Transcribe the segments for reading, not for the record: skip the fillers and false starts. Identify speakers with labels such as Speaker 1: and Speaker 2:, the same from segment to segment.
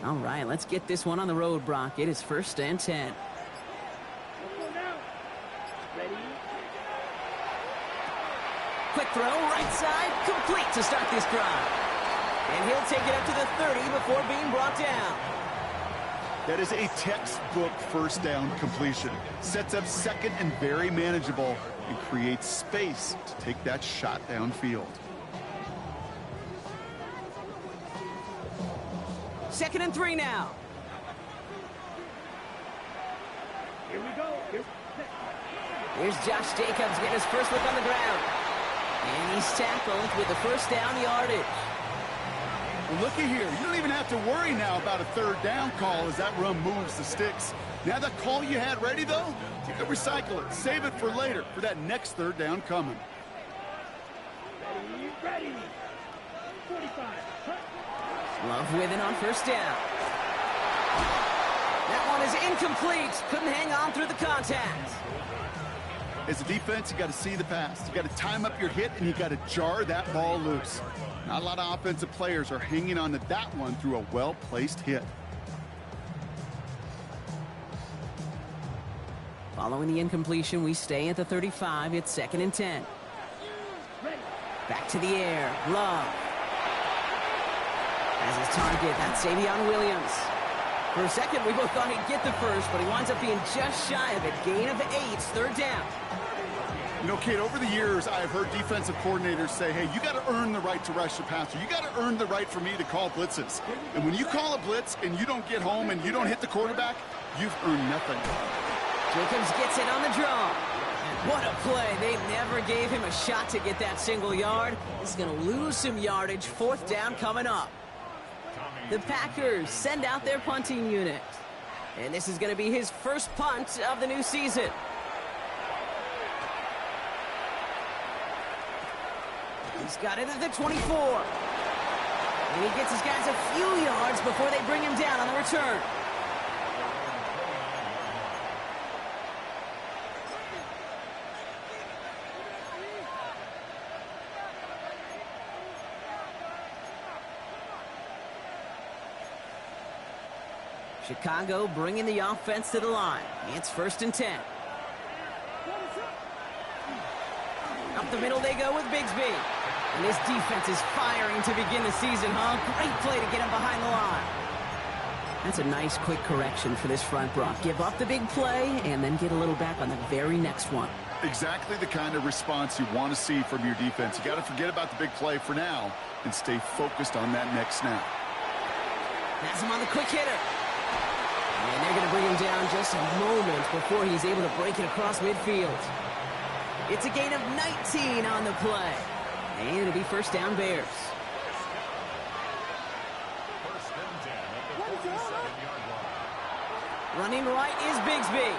Speaker 1: All right, let's get this one on the road, Brock. It is 1st and 10. Quick throw, right side, complete to start this drive. And he'll take it up to the 30 before being brought down.
Speaker 2: That is a textbook first down completion. Sets up second and very manageable and creates space to take that shot downfield.
Speaker 1: 2nd and 3 now.
Speaker 3: Here we go.
Speaker 1: Here's Josh Jacobs getting his first look on the ground. And he's tackled with the first down yardage.
Speaker 2: Well, looky here. You don't even have to worry now about a 3rd down call as that run moves the sticks. Now that call you had ready, though, you can recycle it. Save it for later for that next 3rd down coming.
Speaker 3: Ready. 45.
Speaker 1: Love with it on 1st down. That one is incomplete. Couldn't hang on through the contact.
Speaker 2: As a defense, you got to see the pass. You got to time up your hit, and you got to jar that ball loose. Not a lot of offensive players are hanging on to that one through a well-placed hit.
Speaker 1: Following the incompletion, we stay at the 35. It's 2nd and 10. Back to the air. Love. As his target, that's Savion Williams. For a second, we both thought he'd get the first, but he winds up being just shy of it. Gain of 8, 3rd down.
Speaker 2: You know, Kate, over the years, I've heard defensive coordinators say, hey, you got to earn the right to rush the passer. You got to earn the right for me to call blitzes. And when you call a blitz and you don't get home and you don't hit the quarterback, you've earned nothing.
Speaker 1: Jacobs gets it on the draw. What a play. They never gave him a shot to get that single yard. He's going to lose some yardage. 4th down coming up. The Packers send out their punting unit. And this is going to be his first punt of the new season. He's got it at the 24. And he gets his guys a few yards before they bring him down on the return. Chicago bringing the offense to the line. It's 1st and 10. Up the middle they go with Bigsby. And this defense is firing to begin the season, huh? Great play to get him behind the line. That's a nice quick correction for this front, Brock. Give up the big play and then get a little back on the very next one.
Speaker 2: Exactly the kind of response you want to see from your defense. You got to forget about the big play for now and stay focused on that next snap.
Speaker 1: Has him on the quick hitter. And they're going to bring him down just a moment before he's able to break it across midfield. It's a gain of 19 on the play. And it'll be 1st down Bears. Running right is Bigsby.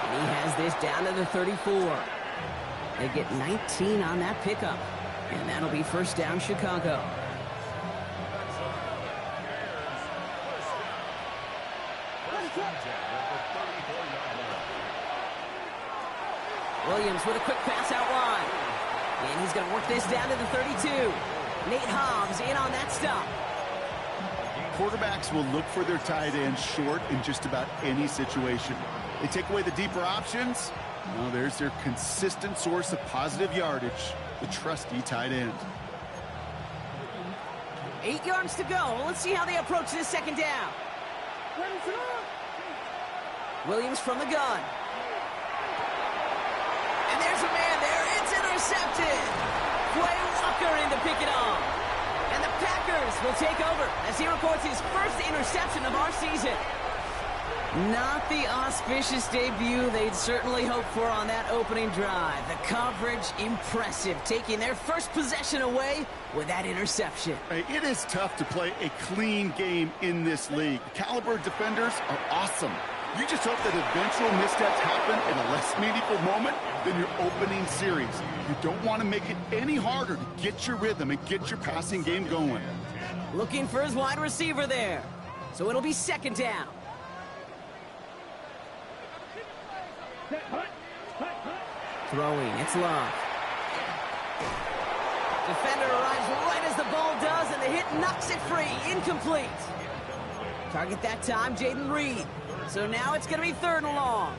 Speaker 1: And he has this down to the 34. They get 19 on that pickup. And that'll be 1st down Chicago. Williams with a quick pass out wide. And he's going to work this down to the 32. Nate Hobbs in on that stop.
Speaker 2: Quarterbacks will look for their tight end short in just about any situation. They take away the deeper options. Well, there's their consistent source of positive yardage, the trusty tight end.
Speaker 1: 8 yards to go. Let's see how they approach this 2nd down. Williams from the gun. And there's a man there. It's intercepted. Quay Walker in to pick it off. And the Packers will take over as he records his first interception of our season. Not the auspicious debut they'd certainly hoped for on that opening drive. The coverage, impressive, taking their first possession away with that interception.
Speaker 2: It is tough to play a clean game in this league. Caliber defenders are awesome. You just hope that eventual missteps happen in a less meaningful moment than your opening series. You don't want to make it any harder to get your rhythm and get your passing game going.
Speaker 1: Looking for his wide receiver there. So it'll be 2nd down. Throwing, it's Love. Defender arrives right as the ball does, and the hit knocks it free. Incomplete. Target that time, Jaden Reed. So now it's going to be 3rd and long.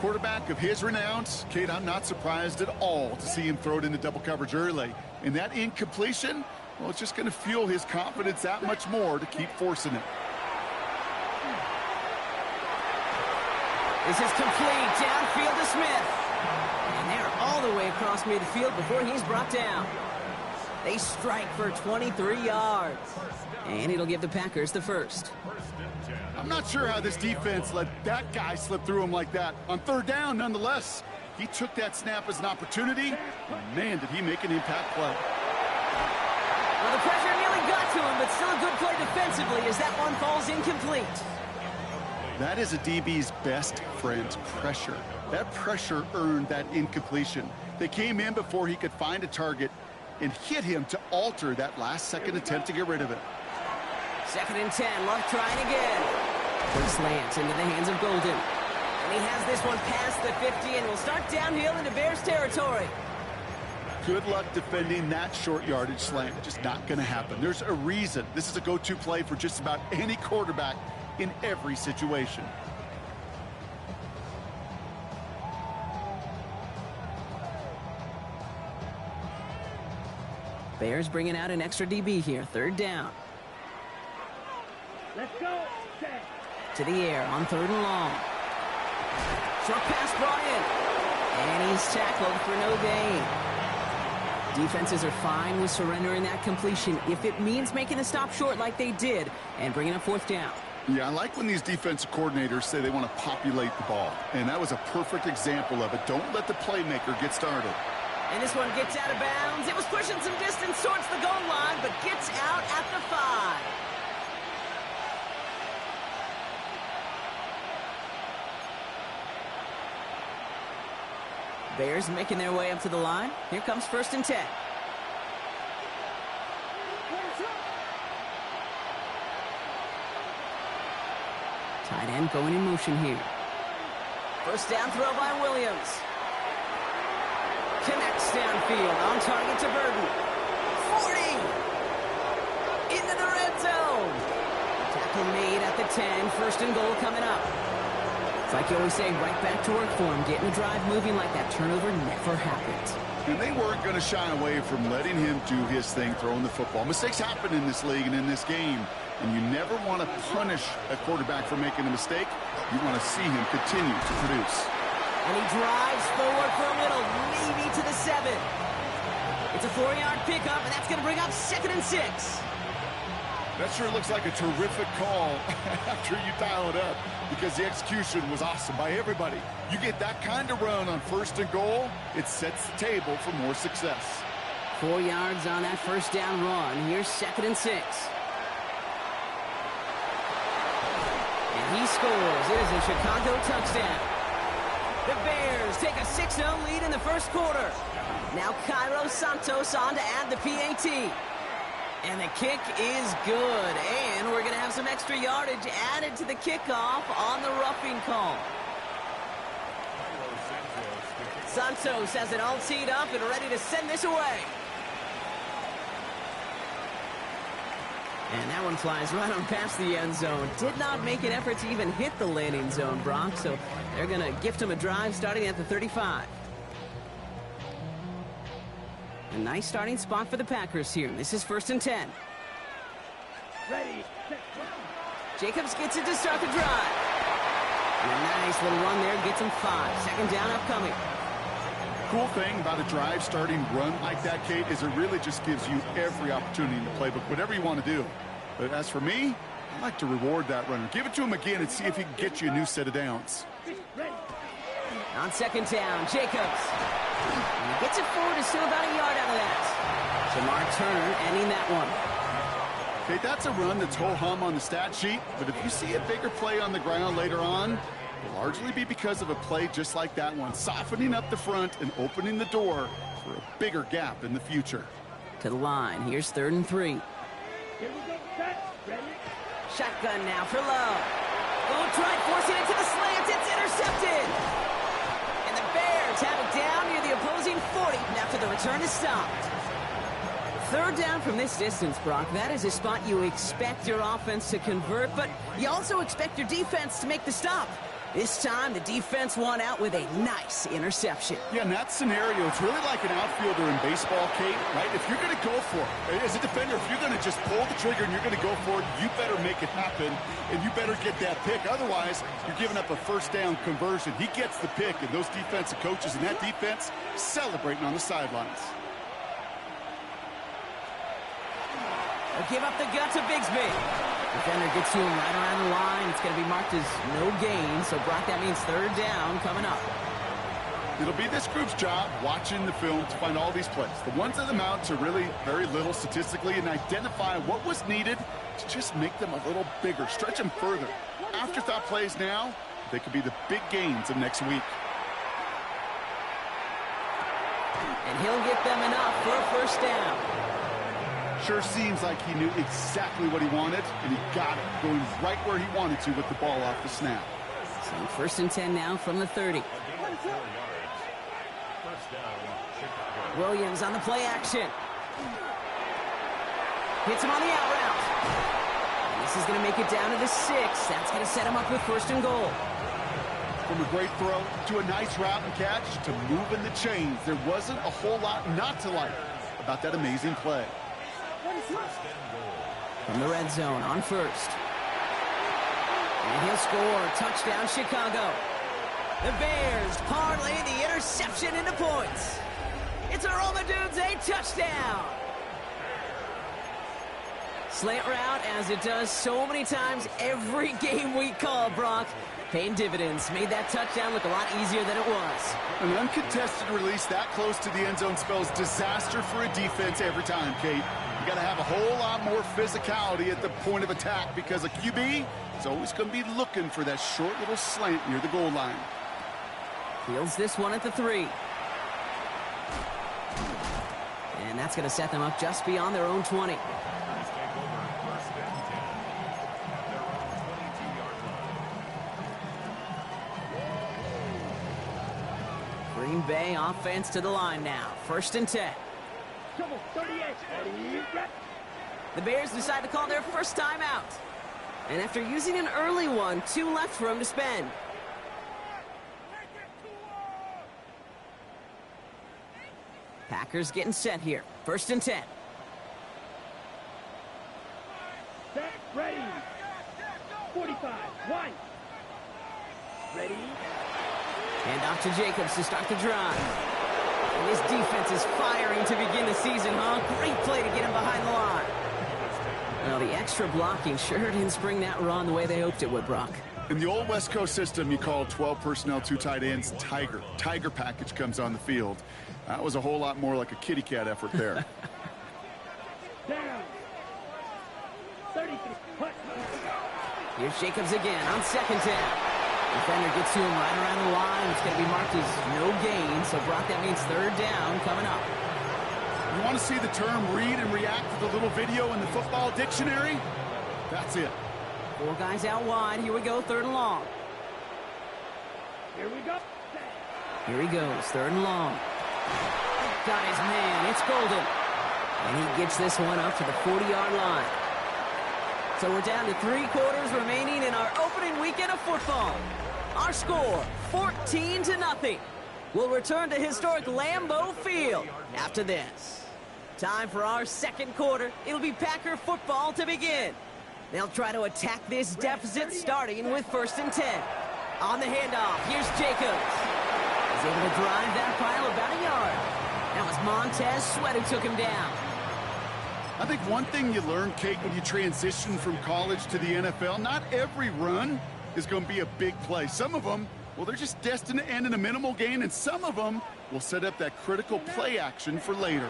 Speaker 2: Quarterback of his renounce, Kate, I'm not surprised at all to see him throw it into double coverage early. And that incompletion, well, it's just going to fuel his confidence that much more to keep forcing it.
Speaker 1: This is complete. Downfield to Smith. And they're all the way across midfield before he's brought down. They strike for 23 yards. And it'll give the Packers the first.
Speaker 2: I'm not sure how this defense let that guy slip through him like that. On 3rd down, nonetheless, he took that snap as an opportunity. And man, did he make an impact play.
Speaker 1: Well, the pressure nearly got to him, but still a good play defensively as that one falls incomplete.
Speaker 2: That is a DB's best friend, pressure. That pressure earned that incompletion. They came in before he could find a target and hit him to alter that last-second attempt to get rid of it.
Speaker 1: 2nd and 10, Love trying again. Quick slant into the hands of Golden. And he has this one past the 50 and will start downhill into Bears territory.
Speaker 2: Good luck defending that short yardage slant. Just not going to happen. There's a reason. This is a go-to play for just about any quarterback in every situation.
Speaker 1: Bears bringing out an extra DB here. 3rd down.
Speaker 3: Let's go. Set.
Speaker 1: To the air on 3rd and long. Short pass brought in. And he's tackled for no gain. Defenses are fine with surrendering that completion if it means making the stop short like they did and bringing up 4th down.
Speaker 2: Yeah, I like when these defensive coordinators say they want to populate the ball. And that was a perfect example of it. Don't let the playmaker get started.
Speaker 1: And this one gets out of bounds. It was pushing some distance towards the goal line, but gets out at the 5. Bears making their way up to the line. Here comes 1st and 10. Tight end going in motion here. 1st down throw by Williams. Connects downfield, on target to Burton. 40! Into the red zone. Tackle made at the 10, 1st and goal coming up. It's like you always say, right back to work for him. Getting the drive moving like that turnover never happened.
Speaker 2: And they weren't going to shy away from letting him do his thing, throwing the football. Mistakes happen in this league and in this game. And you never want to punish a quarterback for making a mistake. You want to see him continue to produce.
Speaker 1: And he drives forward for a little, maybe to the 7. It's a 4-yard pickup, and that's going to bring up 2nd and 6.
Speaker 2: That sure looks like a terrific call after you dial it up, because the execution was awesome by everybody. You get that kind of run on 1st and goal, it sets the table for more success.
Speaker 1: 4 yards on that 1st down run. Here's 2nd and 6. And he scores. It is a Chicago touchdown. The Bears take a 6-0 lead in the 1st quarter. Now Cairo Santos on to add the PAT. And the kick is good. And we're going to have some extra yardage added to the kickoff on the roughing call. Santos has it all teed up and ready to send this away. And that one flies right on past the end zone. Did not make an effort to even hit the landing zone, Brock. So they're going to gift him a drive starting at the 35. A nice starting spot for the Packers here. This is 1st and 10.
Speaker 3: Ready. Set.
Speaker 1: Jacobs gets it to start the drive. And a nice little run there gets him 5. 2nd down upcoming.
Speaker 2: Cool thing about a drive starting run like that, Kate, is it really just gives you every opportunity in the playbook, whatever you want to do. But as for me, I like to reward that runner. Give it to him again and see if he can get you a new set of downs.
Speaker 3: Ready.
Speaker 1: On 2nd down, Jacobs. And he gets it forward to still about a yard out of that. Jamar Turner ending that one.
Speaker 2: Okay, that's a run that's ho-hum on the stat sheet, but if you see a bigger play on the ground later on, it'll largely be because of a play just like that one, softening up the front and opening the door for a bigger gap in the future.
Speaker 1: To the line, here's 3rd and 3.
Speaker 3: Here we go. Set. Ready.
Speaker 1: Shotgun now for Lowe. Lowe tried forcing it to the slant. It's intercepted. And the Bears have it down near the opposing 40 after the return is stopped. Third down from this distance, Brock. That is a spot you expect your offense to convert, but you also expect your defense to make the stop. This time, the defense won out with a nice interception.
Speaker 2: Yeah, in that scenario, it's really like an outfielder in baseball, Kate, right? If you're going to go for it, as a defender, if you're going to just pull the trigger and you're going to go for it, you better make it happen, and you better get that pick. Otherwise, you're giving up a first down conversion. He gets the pick, and those defensive coaches and that defense celebrating on the sidelines.
Speaker 1: They'll give up the gut to Bigsby. Defender gets to him right around the line. It's going to be marked as no gain. So, Brock, that means third down coming up.
Speaker 2: It'll be this group's job watching the film to find all these plays. The ones that amount to really very little statistically and identify what was needed to just make them a little bigger, stretch them further. Afterthought plays now, they could be the big gains of next week.
Speaker 1: And he'll get them enough for a first down.
Speaker 2: Sure seems like he knew exactly what he wanted, and he got it, going right where he wanted to with the ball off the snap.
Speaker 1: So first and 10 now from the 30. Williams on the play action. Hits him on the out route. This is going to make it down to the 6. That's going to set him up with first and goal.
Speaker 2: From a great throw to a nice route and catch to moving the chains, there wasn't a whole lot not to like about that amazing play.
Speaker 1: From the red zone on first. And he'll score. Touchdown, Chicago. The Bears parlay the interception into points. It's a Romadudes, a touchdown. Slant route, as it does so many times every game we call, Brock. Paying dividends. Made that touchdown look a lot easier than it was.
Speaker 2: An uncontested release that close to the end zone spells disaster for a defense every time, Kate. You got to have a whole lot more physicality at the point of attack because a QB is always going to be looking for that short little slant near the goal line.
Speaker 1: Fields this one at the 3. And that's going to set them up just beyond their own 20. Green Bay offense to the line now. First and 10. The Bears decide to call their first timeout. And after using an early one, 2 left for them to spend. Packers getting set here. First and 10.
Speaker 3: Set, ready. 45, 1. Ready.
Speaker 1: And off to Jacobs to start the drive. And this defense is firing to begin the season, huh? Great play to get him behind the line. Well, the extra blocking sure didn't spring that run the way they hoped it would, Brock.
Speaker 2: In the old West Coast system, you call 12 personnel, 2 tight ends, Tiger. Tiger package comes on the field. That was a whole lot more like a kitty cat effort there.
Speaker 3: Down. 33. Put.
Speaker 1: Here's Jacobs again on second down. Defender gets to him right around the line. It's going to be marked as no gain. So, Brock, that means third down coming up.
Speaker 2: You want to see the term read and react to the little video in the football dictionary? That's it.
Speaker 1: 4 guys out wide. Here we go, third and long.
Speaker 3: Here we go.
Speaker 1: Here he goes, third and long. Got his man. It's Golden. And he gets this one up to the 40-yard line. So we're down to 3 quarters remaining in our opening weekend of football. Our score, 14-0. We'll return to historic Lambeau Field after this. Time for our second quarter. It'll be Packer football to begin. They'll try to attack this deficit starting with first and 10. On the handoff, here's Jacobs. He's able to drive that pile about a yard. That was Montez Sweat who took him down.
Speaker 2: I think one thing you learn, Kate, when you transition from college to the NFL, not every run is going to be a big play. Some of them, well, they're just destined to end in a minimal gain, and some of them will set up that critical play action for later.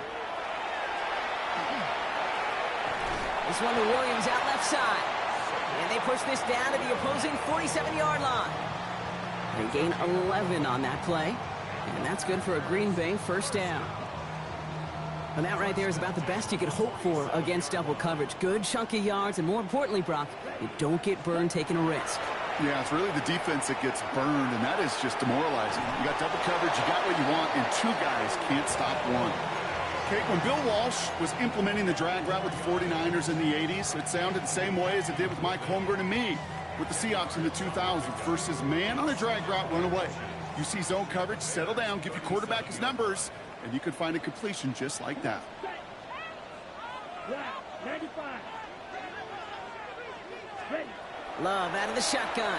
Speaker 1: This one to Williams out left side. And they push this down to the opposing 47-yard line. They gain 11 on that play. And that's good for a Green Bay first down. And that right there is about the best you could hope for against double coverage. Good chunky yards, and more importantly, Brock, you don't get burned taking a risk.
Speaker 2: Yeah, it's really the defense that gets burned, and that is just demoralizing. You got double coverage, you got what you want, and 2 guys can't stop one. Kate, when Bill Walsh was implementing the drag route with the 49ers in the 80s, it sounded the same way as it did with Mike Holmgren and me with the Seahawks in the 2000s versus man on a drag route, run away. You see zone coverage, settle down, give your quarterback his numbers, and you can find a completion just like that.
Speaker 3: 95. Ready.
Speaker 1: Love out of the shotgun.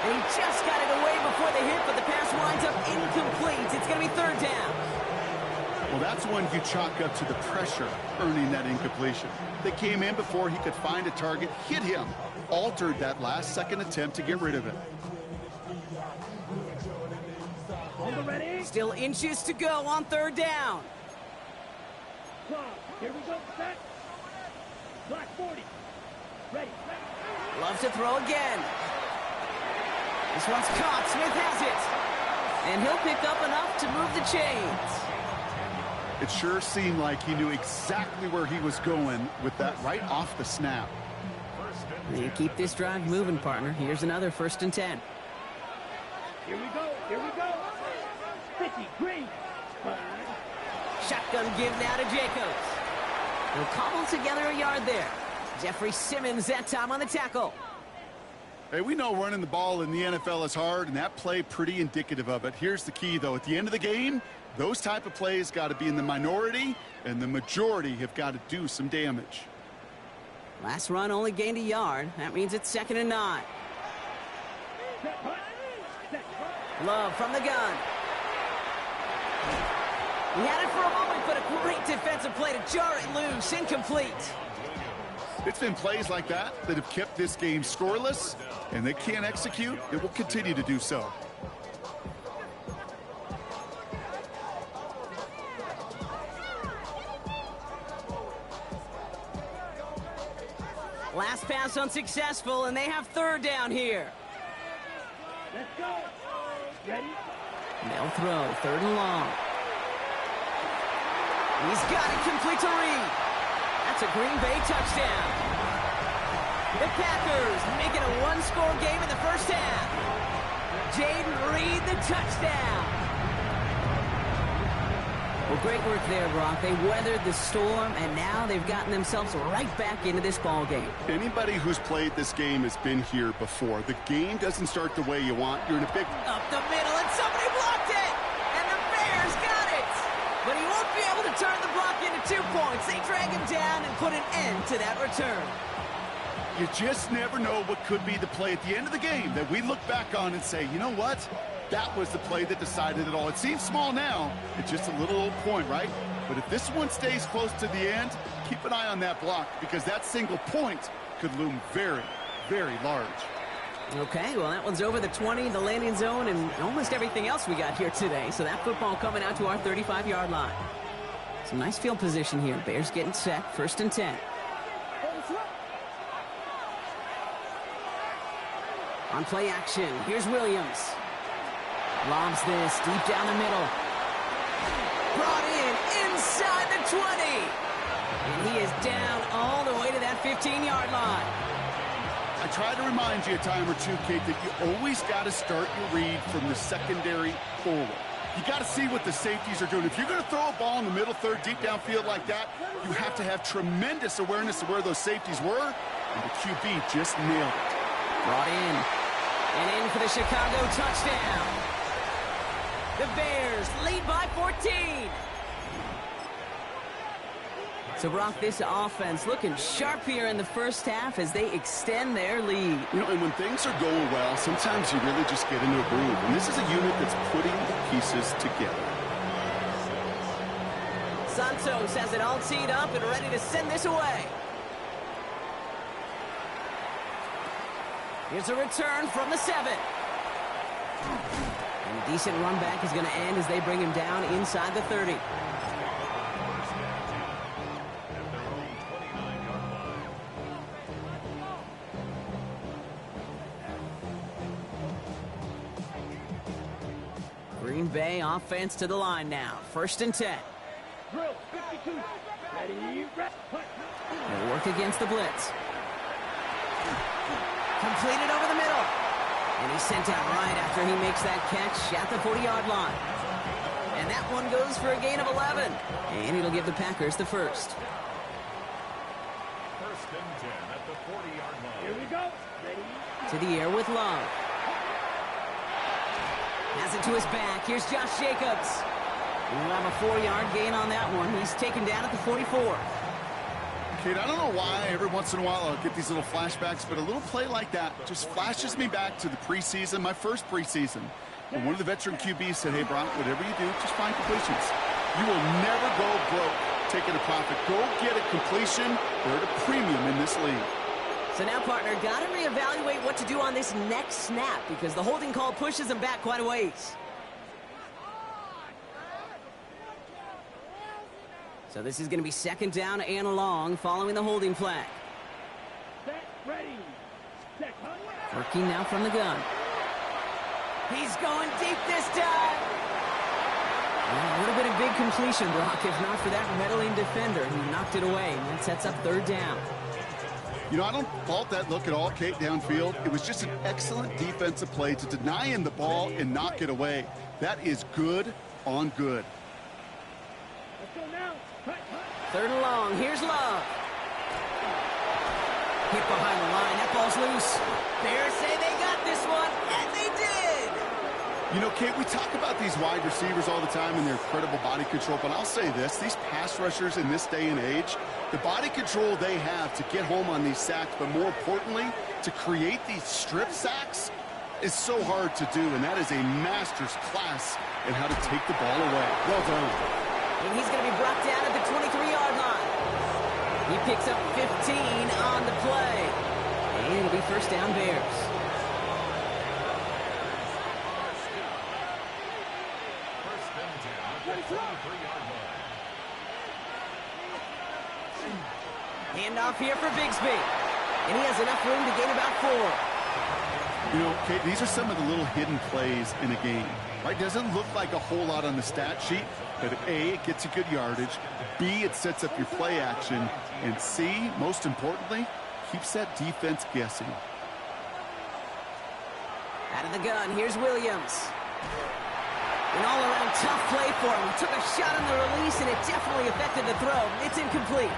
Speaker 1: And he just got it away before the hit, but the pass winds up incomplete. It's going to be third down.
Speaker 2: Well, that's one you chalk up to the pressure earning that incompletion. They came in before he could find a target, hit him, altered that last-second attempt to get rid of it.
Speaker 3: Ready.
Speaker 1: Still inches to go on third down.
Speaker 3: Here we go. Set. Black 40. Ready.
Speaker 1: Loves to throw again. This one's caught. Smith has it. And he'll pick up enough to move the chains.
Speaker 2: It sure seemed like he knew exactly where he was going with that right off the snap.
Speaker 1: You keep this drive moving, partner. Here's another 1st and 10.
Speaker 3: Here we go. Here we go. 50. Green.
Speaker 1: Shotgun give now to Jacobs. He'll cobble together a yard there. Jeffrey Simmons that time on the tackle.
Speaker 2: Hey, we know running the ball in the NFL is hard, and that play pretty indicative of it. Here's the key, though. At the end of the game, those type of plays got to be in the minority, and the majority have got to do some damage.
Speaker 1: Last run only gained a yard. That means it's 2nd and 9. Love from the gun. He had it for a moment, but a great defensive play to jar it loose. Incomplete.
Speaker 2: It's been plays like that that have kept this game scoreless, and they can't execute. It will continue to do so.
Speaker 1: Last pass unsuccessful, and they have third down here.
Speaker 3: Let's go. Ready?
Speaker 1: They'll throw 3rd and long. He's got it complete to Reed. That's a Green Bay touchdown. The Packers make it a one-score game in the first half. Jaden Reed, the touchdown. Well, great work there, Brock. They weathered the storm, and now they've gotten themselves right back into this ball game.
Speaker 2: Anybody who's played this game has been here before. The game doesn't start the way you want. You're in a big...
Speaker 1: Up the middle, and somebody blocked it! And the Bears got it! But he won't be able to turn the block into 2 points. They drag him down and put an end to that return.
Speaker 2: You just never know what could be the play at the end of the game that we look back on and say, you know what? That was the play that decided it all. It seems small now. It's just a little old point, right? But if this one stays close to the end, keep an eye on that block because that single point could loom very, very large.
Speaker 1: Okay, well, that one's over the 20, the landing zone, and almost everything else we got here today. So that football coming out to our 35-yard line. Some nice field position here. Bears getting set, 1st and 10. On play action, here's Williams. Lobs this deep down the middle. Brought in inside the 20. And he is down all the way to that 15-yard line.
Speaker 2: I try to remind you a time or two, Kate, that you always got to start your read from the secondary forward. You got to see what the safeties are doing. If you're going to throw a ball in the middle third, deep downfield like that, you have to have tremendous awareness of where those safeties were, and the QB just nailed it.
Speaker 1: Brought in. And in for the Chicago touchdown. The Bears lead by 14. So, Brock, this offense looking sharp here in the first half as they extend their lead.
Speaker 2: You know, and when things are going well, sometimes you really just get into a groove. And this is a unit that's putting the pieces together.
Speaker 1: Santos has it all teed up and ready to send this away. Here's a return from the 7. And a decent run back is going to end as they bring him down inside the 30. Green Bay offense to the line now. 1st and 10.
Speaker 3: Drill, 52. Ready,
Speaker 1: They'll work against the blitz. Completed over the middle. And he's sent out right after he makes that catch at the 40-yard line. And that one goes for a gain of 11. And it'll give the Packers the first.
Speaker 4: First and 10 at the 40-yard line.
Speaker 3: Here we go. Ready?
Speaker 1: To the air with Love. Has it to his back. Here's Josh Jacobs. We'll have a 4-yard gain on that one. He's taken down at the 44.
Speaker 2: Kate, I don't know why every once in a while I'll get these little flashbacks, but a little play like that just flashes me back to the preseason, my first preseason. And one of the veteran QBs said, hey, Brock, whatever you do, just find completions. You will never go broke taking a profit. Go get a completion. They're at a premium in this league.
Speaker 1: So now, partner, got to reevaluate what to do on this next snap because the holding call pushes him back quite a ways. So this is going to be second down and long following the holding flag.
Speaker 3: Set. Ready. Set.
Speaker 1: Working now from the gun. He's going deep this time. Well, would have been a big completion, Brock, if not for that meddling defender who knocked it away. And that sets up third down.
Speaker 2: You know, I don't fault that look at all, Kate, downfield. It was just an excellent defensive play to deny him the ball and knock it away. That is good on good.
Speaker 3: Let's go now.
Speaker 1: Third and long. Here's Love. Hit behind the line. That ball's loose. Bears say they got this one, and they did.
Speaker 2: You know, Kate, we talk about these wide receivers all the time and their incredible body control, but I'll say this. These pass rushers in this day and age, the body control they have to get home on these sacks, but more importantly, to create these strip sacks is so hard to do, and that is a master's class in how to take the ball away. Well done.
Speaker 1: And he's going to be brought down at the 23-yard line. He picks up 15 on the play. And it'll be first down Bears.
Speaker 4: First and 10 at the 23-yard line.
Speaker 1: Handoff here for Bigsby. And he has enough room to gain about 4.
Speaker 2: You know, Kate, these are some of the little hidden plays in a game. Right? Doesn't look like a whole lot on the stat sheet, but A, it gets you good yardage, B, it sets up your play action, and C, most importantly, keeps that defense guessing.
Speaker 1: Out of the gun, here's Williams. An all-around tough play for him. He took a shot on the release, and it definitely affected the throw. It's incomplete.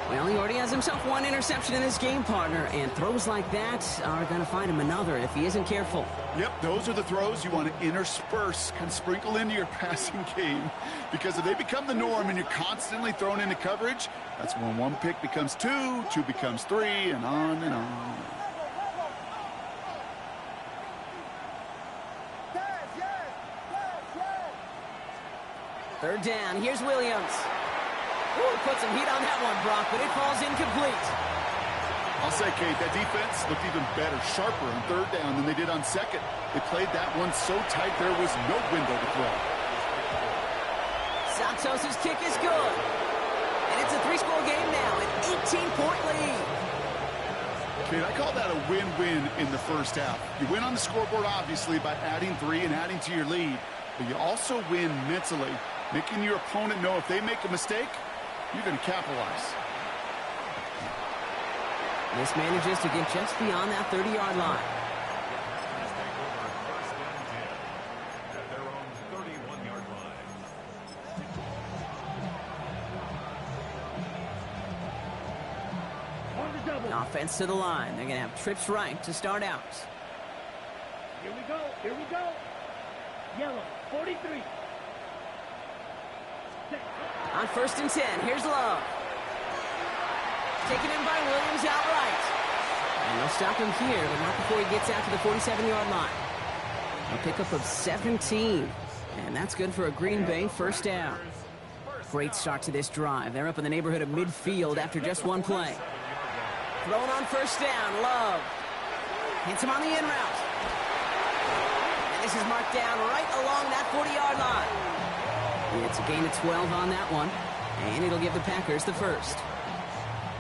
Speaker 1: Well, he already has himself one interception in this game, partner, and throws like that are going to find him another if he isn't careful.
Speaker 2: Yep, those are the throws you want to intersperse, kind of sprinkle into your passing game, because if they become the norm and you're constantly thrown into coverage, that's when one pick becomes two, two becomes three, and on and on.
Speaker 1: Third down, here's Williams. Ooh, put some heat on that one, Brock, but it falls incomplete.
Speaker 2: I'll say, Kate, that defense looked even better, sharper on third down than they did on second. They played that one so tight there was no window to throw.
Speaker 1: Santos' kick is good. And it's a 3-score game now, an 18-point lead.
Speaker 2: Kate, I call that a win-win in the first half. You win on the scoreboard, obviously, by adding 3 and adding to your lead. But you also win mentally, making your opponent know if they make a mistake, you're going to capitalize.
Speaker 1: This manages to get just beyond that 30-yard line.
Speaker 4: As they go for first and 10 at their own 31-yard line.
Speaker 3: On the double.
Speaker 1: Offense to the line. They're going to have trips right to start out.
Speaker 3: Here we go. Here we go. Yellow. 43. Set.
Speaker 1: On first and 10, here's Love. Taken in by Williams outright. And they'll stop him here, but not before he gets out to the 47-yard line. A pickup of 17. And that's good for a Green Bay first down. Great start to this drive. They're up in the neighborhood of midfield after just one play. Thrown on first down, Love. Hits him on the in route. And this is marked down right along that 40-yard line. It's a gain of 12 on that one. And it'll give the Packers the first.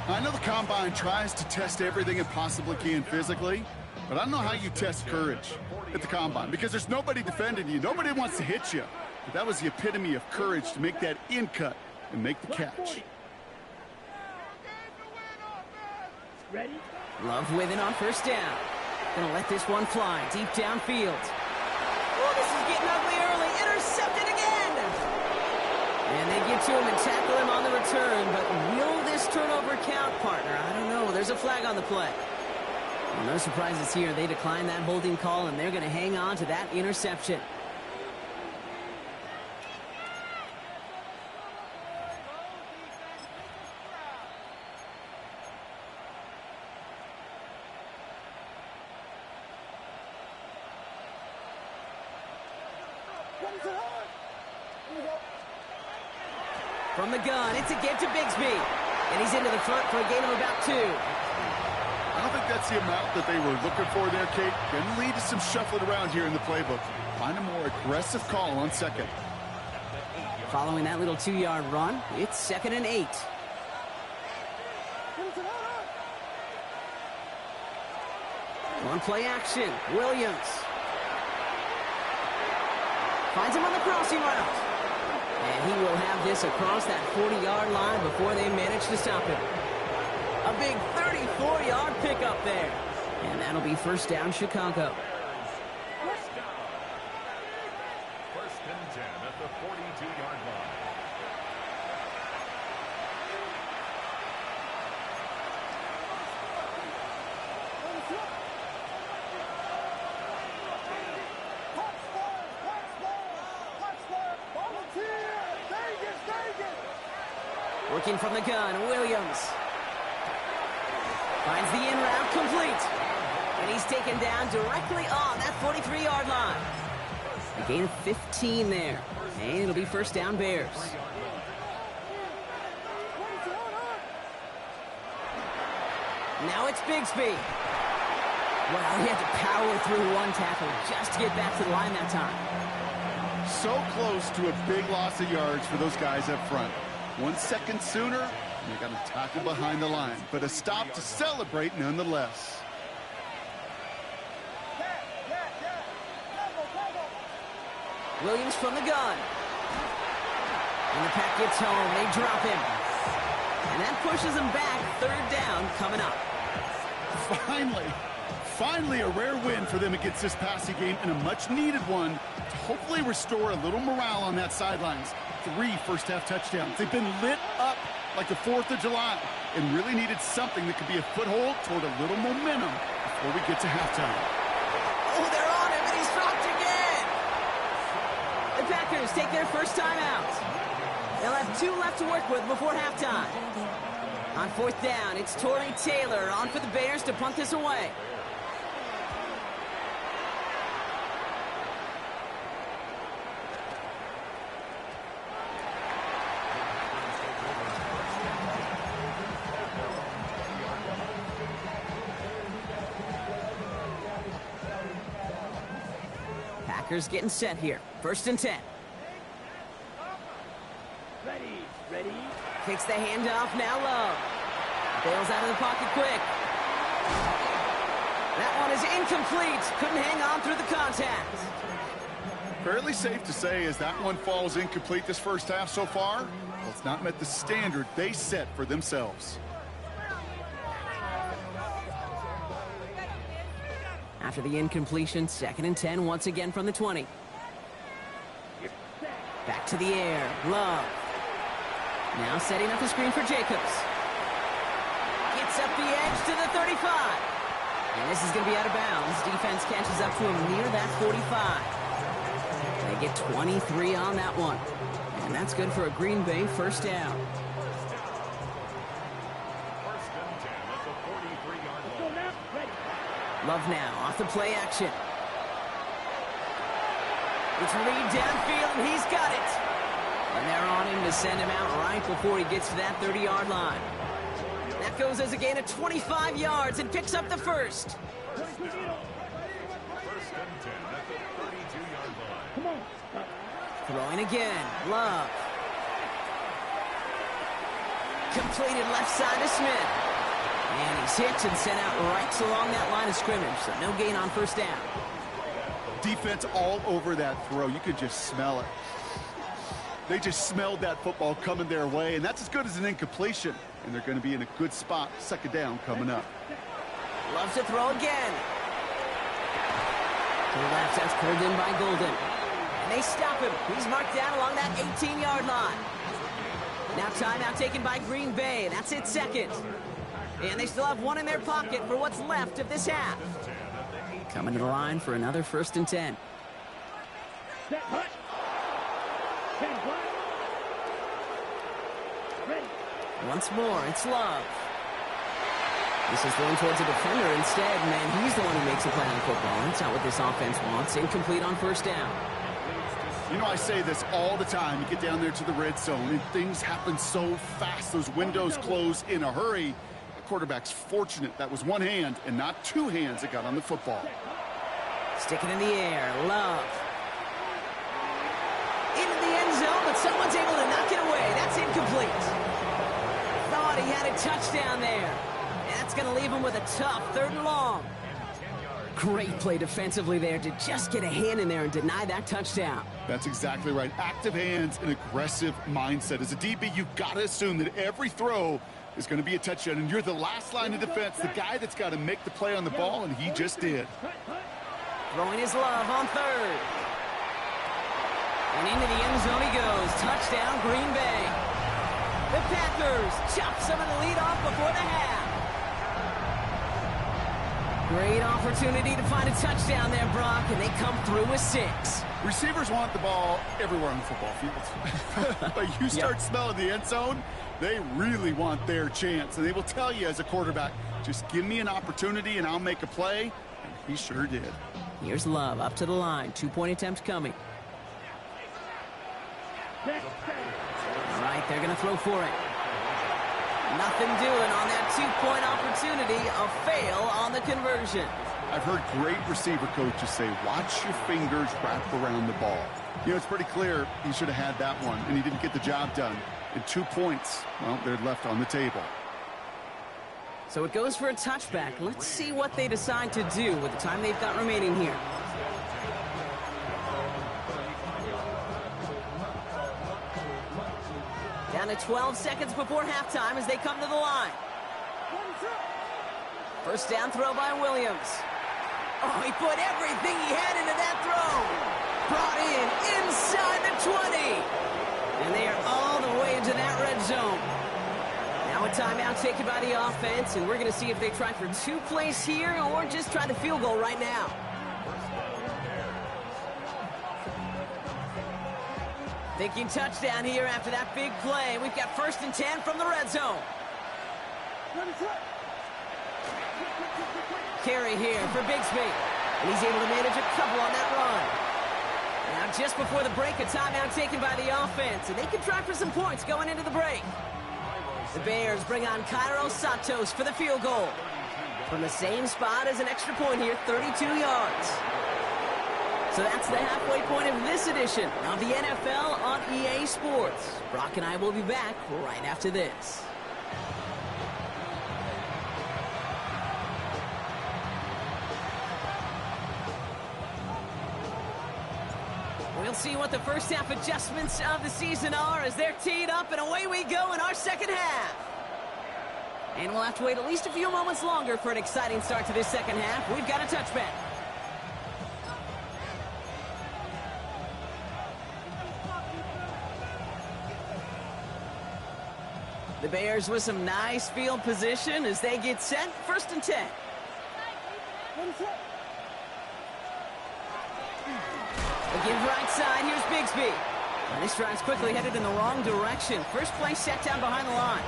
Speaker 2: I know the Combine tries to test everything it possibly can physically, but I don't know how you test courage at the Combine because there's nobody defending you. Nobody wants to hit you. But that was the epitome of courage to make that in cut and make the catch.
Speaker 3: Ready?
Speaker 1: Love with it on first down. Gonna let this one fly deep downfield. Oh, this is getting ugly early. Intercepted again. And they get to him and tackle him on the return. But will this turnover count, partner? I don't know. There's a flag on the play. Well, no surprises here. They decline that holding call, and they're going to hang on to that interception. From the gun, it's a give to Bigsby. And he's into the front for a gain of about 2.
Speaker 2: I don't think that's the amount that they were looking for there, Kate. Going to lead to some shuffling around here in the playbook. Find a more aggressive call on second.
Speaker 1: Following that little 2-yard run, it's 2nd and 8. On play action, Williams. Finds him on the crossing route. And he will have this across that 40-yard line before they manage to stop him. A big 34-yard pickup there. And that'll be first down, Chicago.
Speaker 4: First and 10 at the 42-yard line.
Speaker 1: Working from the gun, Williams. Finds the in route complete. And he's taken down directly on that 43-yard line. A gain of 15 there. And it'll be first down, Bears. Now it's Bigsby. Wow, he had to power through one tackle just to get back to the line that time.
Speaker 2: So close to a big loss of yards for those guys up front. 1 second sooner, and they got to tackle behind the line. But a stop to celebrate nonetheless.
Speaker 1: Williams from the gun. And the pack gets home. They drop him. And that pushes him back. 3rd down coming up.
Speaker 2: Finally a rare win for them against this passing game, and a much-needed one to hopefully restore a little morale on that sidelines. 3 first-half touchdowns. They've been lit up like the 4th of July and really needed something that could be a foothold toward a little momentum before we get to halftime.
Speaker 1: Oh, they're on him, and he's dropped again. The Packers take their first time out. They'll have 2 left to work with before halftime. On 4th down, it's Torrey Taylor on for the Bears to punt this away. Packers getting set here. 1st and 10.
Speaker 3: Ready.
Speaker 1: Takes the handoff, now Love. Bails out of the pocket quick. That one is incomplete. Couldn't hang on through the contact.
Speaker 2: Fairly safe to say as that one falls incomplete this first half so far, well, it's not met the standard they set for themselves.
Speaker 1: After the incompletion, 2nd and 10 once again from the 20. Back to the air, Love. Now setting up the screen for Jacobs. Gets up the edge to the 35. And this is going to be out of bounds. Defense catches up to him near that 45. They get 23 on that one. And that's good for a Green Bay first down.
Speaker 4: First and 10 at the 43-yard line.
Speaker 1: Love now off the play action. It's Reed downfield, and he's got it. And they're on him to send him out right before he gets to that 30-yard line. That goes as a gain of 25 yards and picks up the first.
Speaker 4: First and 10 at the 32-yard line.
Speaker 3: Come on.
Speaker 1: Throwing again, Love. Completed left side to Smith. And he's hit and sent out right along that line of scrimmage, so no gain on first down.
Speaker 2: Defense all over that throw. You could just smell it. They just smelled that football coming their way, and that's as good as an incompletion. And they're going to be in a good spot. 2nd down coming up.
Speaker 1: Loves to throw again. To the left, that's pulled in by Golden. And they stop him. He's marked down along that 18-yard line. Now timeout taken by Green Bay. That's its second. And they still have one in their pocket for what's left of this half. Coming to the line for another 1st and 10.
Speaker 3: Set, hut. 10 black. Ready.
Speaker 1: Once more, it's Love. This is thrown towards a defender instead. Man, he's the one who makes a play on the football. That's not what this offense wants. Incomplete on 1st down.
Speaker 2: You know, I say this all the time. You get down there to the red zone, and things happen so fast. Those windows close in a hurry. The quarterback's fortunate that was one hand and not two hands that got on the football.
Speaker 1: Stick it in the air. Love. Into the end zone, but someone's able to knock it away. That's incomplete. Thought he had a touchdown there. That's going to leave him with a tough 3rd and long. Great play defensively there to just get a hand in there and deny that touchdown.
Speaker 2: That's exactly right. Active hands and aggressive mindset. As a DB, you've got to assume that every throw is going to be a touchdown, and you're the last line of defense, the guy that's got to make the play on the ball, and he just did.
Speaker 1: Throwing his Love on 3rd. And into the end zone he goes. Touchdown, Green Bay. The Packers chop some of the lead off before the half. Great opportunity to find a touchdown there, Brock, and they come through with 6.
Speaker 2: Receivers want the ball everywhere on the football field. But you start smelling the end zone, they really want their chance. And they will tell you as a quarterback, just give me an opportunity and I'll make a play. And he sure did.
Speaker 1: Here's Love up to the line. 2-point attempt coming. All right, they're going to throw for it. Nothing doing on that 2-point opportunity. A fail on the conversion.
Speaker 2: I've heard great receiver coaches say, watch your fingers wrap around the ball. You know, it's pretty clear he should have had that one, and he didn't get the job done. And 2 points, well, they're left on the table.
Speaker 1: So it goes for a touchback. Let's see what they decide to do with the time they've got remaining here. Down to 12 seconds before halftime as they come to the line. 1st down throw by Williams. Oh, he put everything he had into that throw. Brought in inside the 20. And they are all the way into that red zone. Now a timeout taken by the offense, and we're going to see if they try for 2 plays here or just try the field goal right now. Thinking touchdown here after that big play. We've got 1st and 10 from the red zone. Carry here for Bigsby. And he's able to manage a couple on that run. Now just before the break, a timeout taken by the offense. And they can try for some points going into the break. The Bears bring on Cairo Santos for the field goal. From the same spot as an extra point here, 32 yards. So that's the halfway point of this edition of the NFL on EA Sports. Brock and I will be back right after this. We'll see what the first half adjustments of the season are as they're teed up, and away we go in our second half. And we'll have to wait at least a few moments longer for an exciting start to this second half. We've got a touchback. The Bears with some nice field position as they get set. 1st and 10. Again, right side. Here's Bigsby. And this drive's quickly headed in the wrong direction. First play set down behind the line.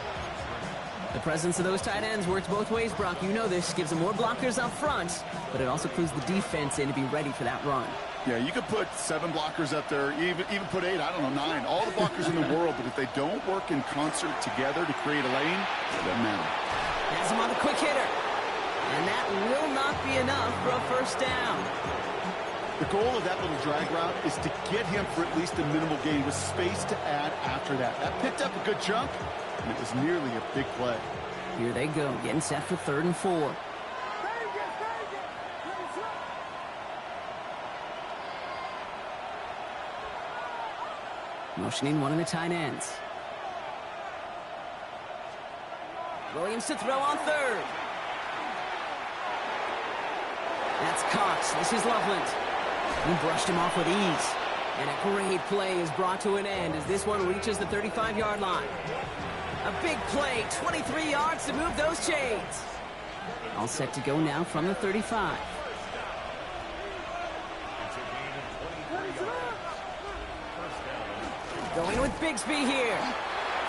Speaker 1: The presence of those tight ends works both ways, Brock. You know this. Gives them more blockers up front, but it also clues the defense in to be ready for that run.
Speaker 2: Yeah, you could put 7 blockers up there, even put 8, I don't know, 9. All the blockers in the world, but if they don't work in concert together to create a lane, it doesn't matter.
Speaker 1: Has him on the quick hitter. And that will not be enough for a 1st down.
Speaker 2: The goal of that little drag route is to get him for at least a minimal gain with space to add after that. That picked up a good chunk, and it was nearly a big play.
Speaker 1: Here they go, getting set for 3rd and 4. Motioning one of the tight ends. Williams to throw on 3rd. That's Cox. This is Loveland. He brushed him off with ease. And a great play is brought to an end as this one reaches the 35-yard line. A big play, 23 yards to move those chains. All set to go now from the 35. Going with Bigsby here.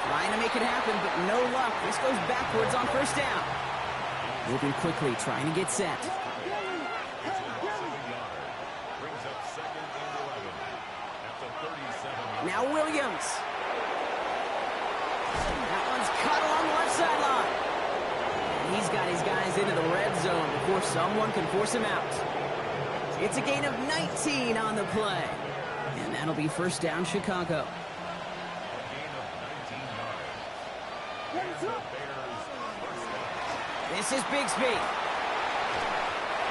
Speaker 1: Trying to make it happen, but no luck. This goes backwards on first down. Moving quickly, trying to get set. Now Williams. That one's cut along the left sideline. And he's got his guys into the red zone before someone can force him out. It's a gain of 19 on the play. And that'll be first down, Chicago. This is Bigsby.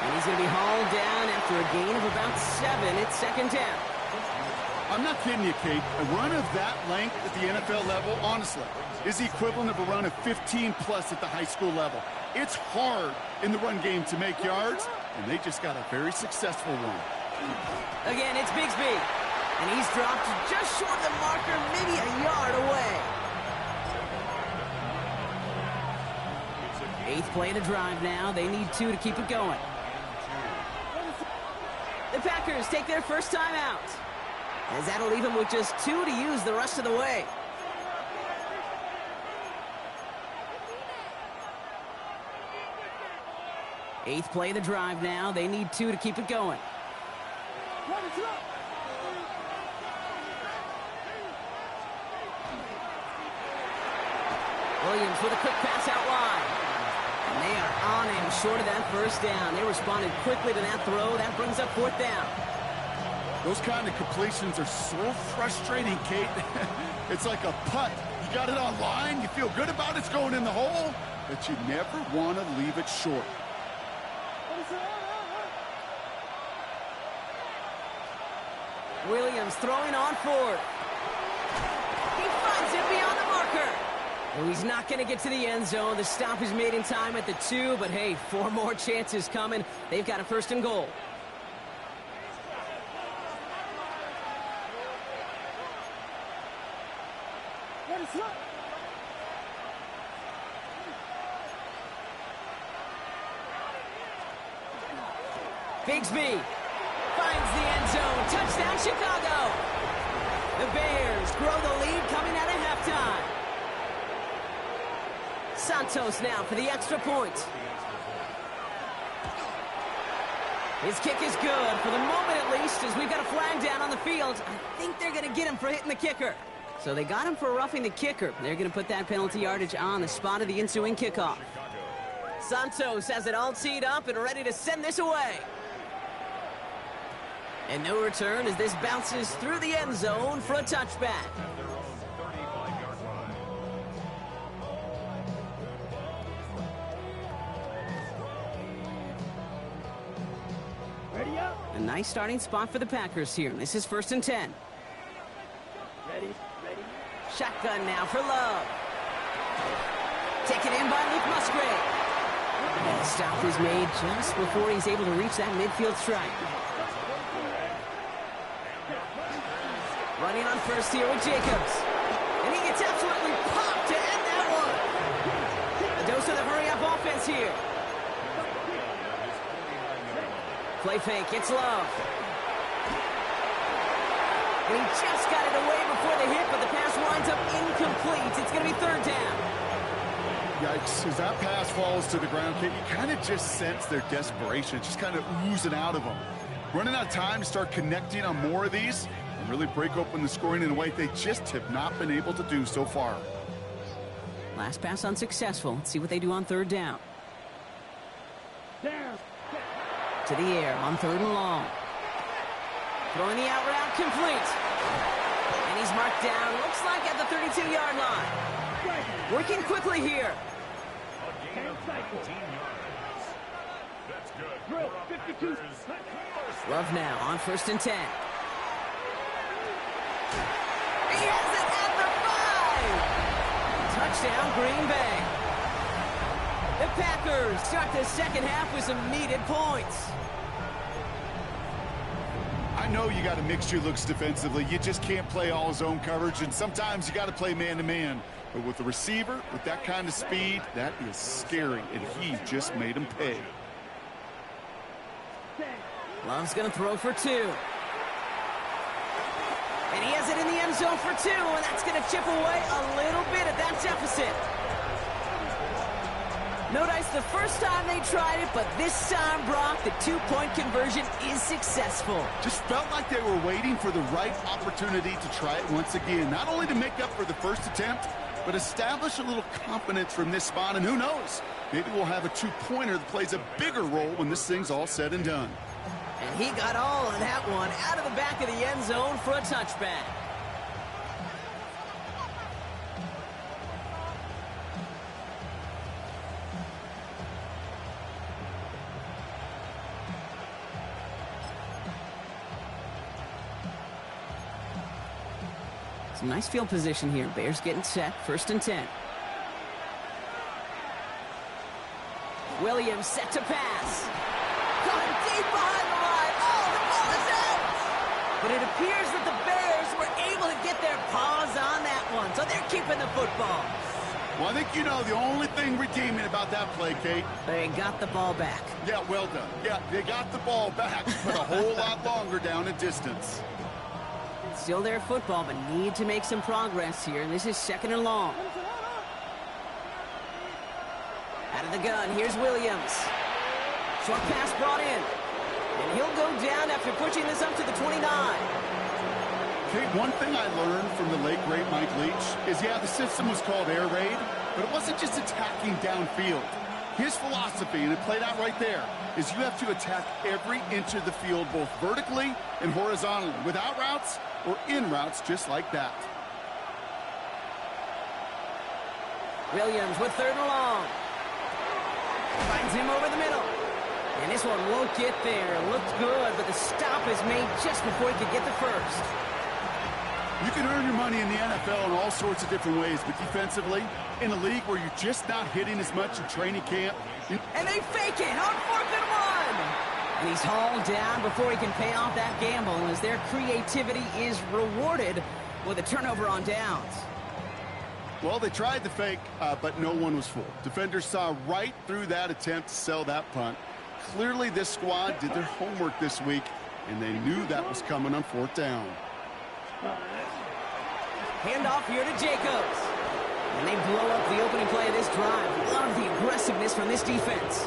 Speaker 1: And he's going to be hauled down after a gain of about 7. It's second down.
Speaker 2: I'm not kidding you, Kate. A run of that length at the NFL level, honestly, is the equivalent of a run of 15-plus at the high school level. It's hard in the run game to make yards, and they just got a very successful one.
Speaker 1: Again, it's Bigsby. And he's dropped just short of the marker, maybe a yard away. 8th play of the drive now. They need 2 to keep it going. The Packers take their first time out, as that'll leave them with just 2 to use the rest of the way. Eighth play of the drive now. They need 2 to keep it going. Williams with a quick pass out wide. And they are on him short of that first down. They responded quickly to that throw. That brings up 4th down.
Speaker 2: Those kind of completions are so frustrating, Kate. It's like a putt. You got it on line, you feel good about it's going in the hole, but you never want to leave it short.
Speaker 1: Williams throwing on 4th. He finds it beyond the marker. Oh, he's not going to get to the end zone. The stop is made in time at the 2, but hey, 4 more chances coming. They've got a 1st and goal. Bigsby finds the end zone. Touchdown, Chicago. The Bears grow the lead coming out of halftime. Santos now for the extra point. His kick is good for the moment at least, as we've got a flag down on the field. I think they're going to get him for hitting the kicker. So they got him for roughing the kicker. They're going to put that penalty yardage on the spot of the ensuing kickoff. Santos has it all teed up and ready to send this away. And no return as this bounces through the end zone for a touchback.
Speaker 3: Ready up.
Speaker 1: A nice starting spot for the Packers here. This is 1st and 10.
Speaker 3: Ready.
Speaker 1: Shotgun now for Love. Taken in by Luke Musgrave. And the stop is made just before he's able to reach that midfield strike. Running on first here with Jacobs. And he gets absolutely popped to end that one. A dose of the hurry-up offense here. Play fake, it's Love. And he just got it away before the hit, but the pass winds up incomplete. It's going to be 3rd down.
Speaker 2: Yikes, as that pass falls to the ground, Kate, you kind of just sense their desperation. It's just kind of oozing out of them. Running out of time to start connecting on more of these and really break open the scoring in a way they just have not been able to do so far.
Speaker 1: Last pass unsuccessful. Let's see what they do on 3rd down.
Speaker 3: Down.
Speaker 1: To the air on 3rd and long. Throwing the out route complete. And he's marked down, looks like at the 32-yard line. Working quickly here.
Speaker 4: That's good.
Speaker 3: Drill, 52.
Speaker 1: Love now on 1st and 10. He has it at the 5. Touchdown, Green Bay. The Packers start the second half with some needed points.
Speaker 2: I know you got to mix your looks defensively. You just can't play all zone coverage, and sometimes you got to play man-to-man. But with the receiver, with that kind of speed, that is scary, and he just made him pay.
Speaker 1: Love's going to throw for 2. And he has it in the end zone for 2, and that's going to chip away a little bit at that deficit. No dice the first time they tried it, but this time, Brock, the 2-point conversion is successful.
Speaker 2: Just felt like they were waiting for the right opportunity to try it once again. Not only to make up for the first attempt, but establish a little confidence from this spot. And who knows, maybe we'll have a 2-pointer that plays a bigger role when this thing's all said and done.
Speaker 1: And he got all of that one out of the back of the end zone for a touchback. Some nice field position here. Bears getting set. 1st and 10. Williams set to pass. Going deep behind the line. Oh, the ball is out! But it appears that the Bears were able to get their paws on that one, so they're keeping the football.
Speaker 2: Well, I think you know the only thing redeeming about that play, Kate.
Speaker 1: They got the ball back.
Speaker 2: Yeah, well done. Yeah, they got the ball back, but a whole lot longer down in distance.
Speaker 1: Still their football, but need to make some progress here. And this is 2nd and long. Out of the gun, here's Williams. Short pass brought in. And he'll go down after pushing this up to the 29.
Speaker 2: Okay, one thing I learned from the late, great Mike Leach is, yeah, the system was called air raid, but it wasn't just attacking downfield. His philosophy, and it played out right there, is you have to attack every inch of the field, both vertically and horizontally, without routes or in routes, just like that.
Speaker 1: Williams with 3rd and long. Finds him over the middle. And this one won't get there. It looked good, but the stop is made just before he could get the first.
Speaker 2: You can earn your money in the NFL in all sorts of different ways, but defensively, in a league where you're just not hitting as much in training camp.
Speaker 1: And they fake it on 4th and 1. And he's hauled down before he can pay off that gamble, as their creativity is rewarded with a turnover on downs.
Speaker 2: Well, they tried the fake, but no one was fooled. Defenders saw right through that attempt to sell that punt. Clearly, this squad did their homework this week, and they knew that was coming on 4th down.
Speaker 1: Handoff here to Jacobs. And they blow up the opening play of this drive. Love the aggressiveness from this defense.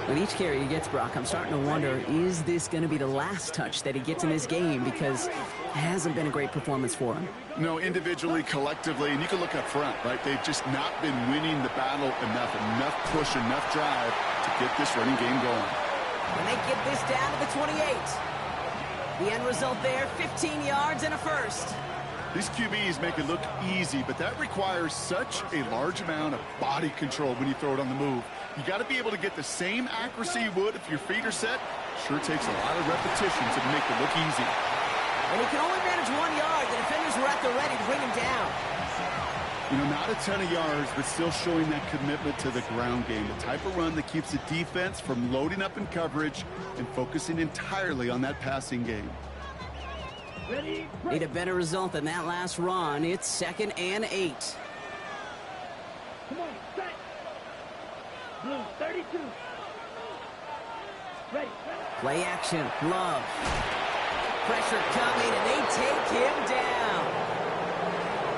Speaker 1: With each carry he gets, Brock, I'm starting to wonder, is this going to be the last touch that he gets in this game? Because it hasn't been a great performance for him.
Speaker 2: No, individually, collectively, and you can look up front, right? They've just not been winning the battle enough push, enough drive to get this running game going.
Speaker 1: And they get this down to the 28. The end result there, 15 yards and a first.
Speaker 2: These QBs make it look easy, but that requires such a large amount of body control when you throw it on the move. You got to be able to get the same accuracy you would if your feet are set. Sure takes a lot of repetition to make it look easy.
Speaker 1: And he can only manage 1 yard. The defenders were at the ready to bring him down.
Speaker 2: You know, not a ton of yards, but still showing that commitment to the ground game. The type of run that keeps the defense from loading up in coverage and focusing entirely on that passing game.
Speaker 3: Ready,
Speaker 1: Need a better result than that last run. It's 2nd and 8.
Speaker 3: come on, set. Blue 32. Ready.
Speaker 1: Play action. Love. Pressure coming, and they take him down.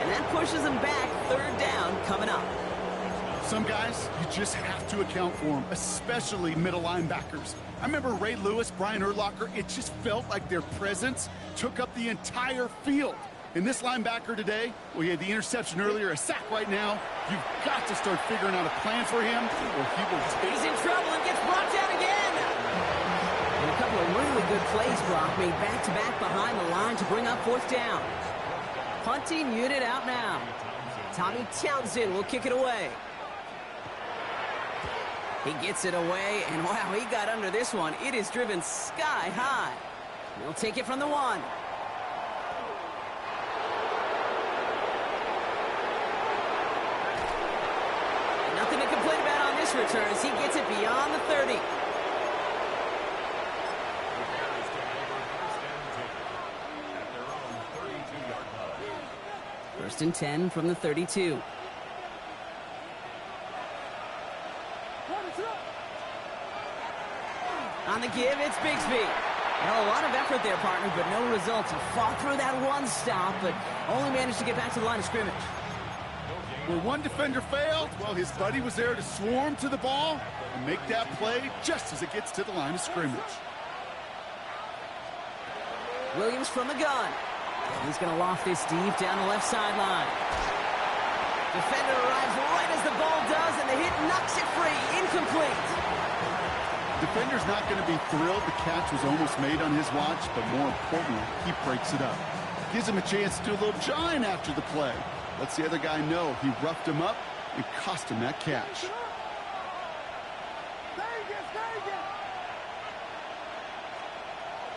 Speaker 1: And that pushes him back. 3rd down coming up.
Speaker 2: Some guys, you just have to account for them, especially middle linebackers. I remember Ray Lewis, Brian Urlacher, it just felt like their presence took up the entire field. And this linebacker today, well, he had the interception earlier, a sack right now. You've got to start figuring out a plan for him, or he will take.
Speaker 1: He's in trouble and gets brought down again. And a couple of really good plays, Brock, made back-to-back behind the line to bring up 4th down. Punting unit out now. Tommy Townsend will kick it away. He gets it away, and wow, he got under this one. It is driven sky high. He'll take it from the 1. Nothing to complain about on this return as he gets it beyond the 30. First and 10 from the 32. On the give, it's Bigsby. Well, a lot of effort there, partner, but no results. He fought through that one stop, but only managed to get back to the line of scrimmage.
Speaker 2: Where one defender failed, well, his buddy was there to swarm to the ball and make that play just as it gets to the line of scrimmage.
Speaker 1: Williams from the gun. He's going to loft this deep down the left sideline. Defender arrives right as the ball does, and the hit knocks it free. Incomplete.
Speaker 2: Defender's not going to be thrilled the catch was almost made on his watch, but more importantly, he breaks it up. Gives him a chance to do a little jawing after the play. Lets the other guy know he roughed him up and cost him that catch.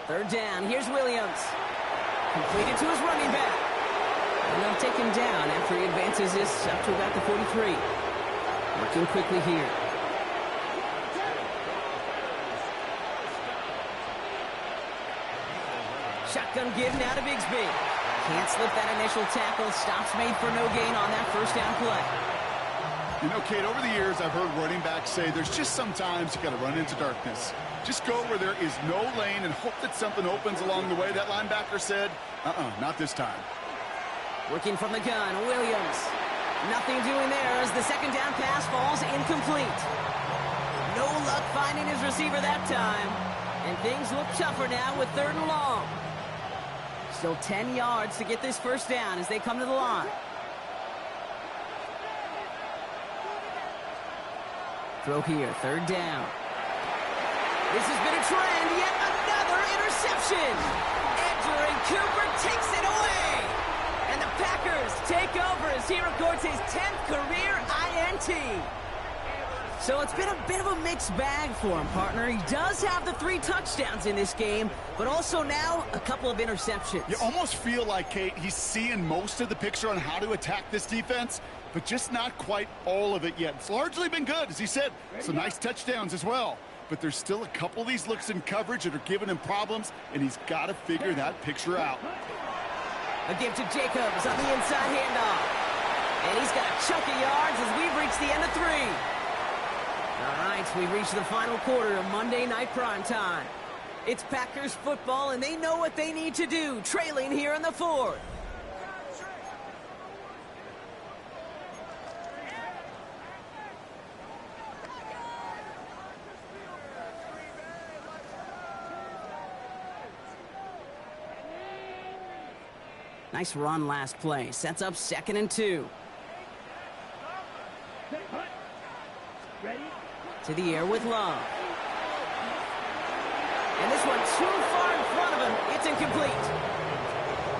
Speaker 1: Third down, here's Williams. Completed to his running back. And they'll take him down after he advances this up to about the 43. Working quickly here. Shotgun give now to Bigsby. Can't slip that initial tackle. Stops made for no gain on that first down play.
Speaker 2: You know, Kate, over the years, I've heard running backs say there's just sometimes you got to run into darkness. Just go where there is no lane and hope that something opens along the way. That linebacker said, not this time.
Speaker 1: Working from the gun, Williams. Nothing doing there as the second down pass falls incomplete. No luck finding his receiver that time. And things look tougher now with third and long. Still 10 yards to get this first down as they come to the line. Throw here, third down. This has been a trend, yet another interception. Edger and Cooper takes it away. And the Packers take over as he records his 10th career INT. So it's been a bit of a mixed bag for him, partner. He does have the 3 touchdowns in this game, but also now a couple of interceptions.
Speaker 2: You almost feel like, Kate, he's seeing most of the picture on how to attack this defense, but just not quite all of it yet. It's largely been good, as he said. Some nice touchdowns as well. But there's still a couple of these looks in coverage that are giving him problems, and he's got to figure that picture out.
Speaker 1: A give to Jacobs on the inside handoff. And he's got a chunk of yards as we've reached the end of 3. All right, we've reached the final quarter of Monday Night Primetime. It's Packers football, and they know what they need to do, trailing here in the 4th. Nice run last play. Sets up 2nd and 2. To the air with Love. And this one too far in front of him. It's incomplete.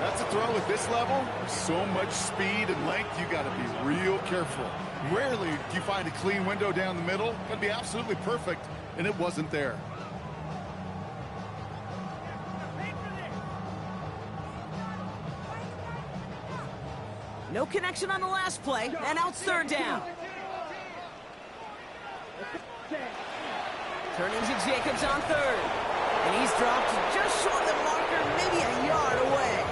Speaker 2: That's a throw at this level. So much speed and length, you got to be real careful. Rarely do you find a clean window down the middle. Could be absolutely perfect, and it wasn't there.
Speaker 1: No connection on the last play, and now it's third down. Turning to Jacobs on third. And he's dropped just short of the marker, maybe a yard away.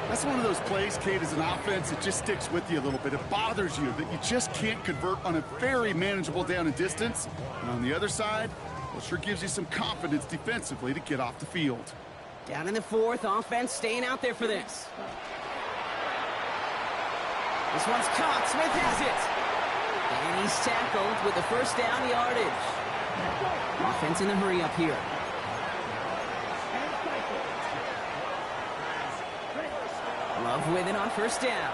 Speaker 2: That's one of those plays, Kate, as an offense, it just sticks with you a little bit. It bothers you that you just can't convert on a very manageable down and distance. And on the other side, well, it sure gives you some confidence defensively to get off the field.
Speaker 1: Down in the 4th, offense staying out there for this. This one's caught. Smith has it. And he's tackled with the first down yardage. Offense in the hurry up here. Love with it on first down.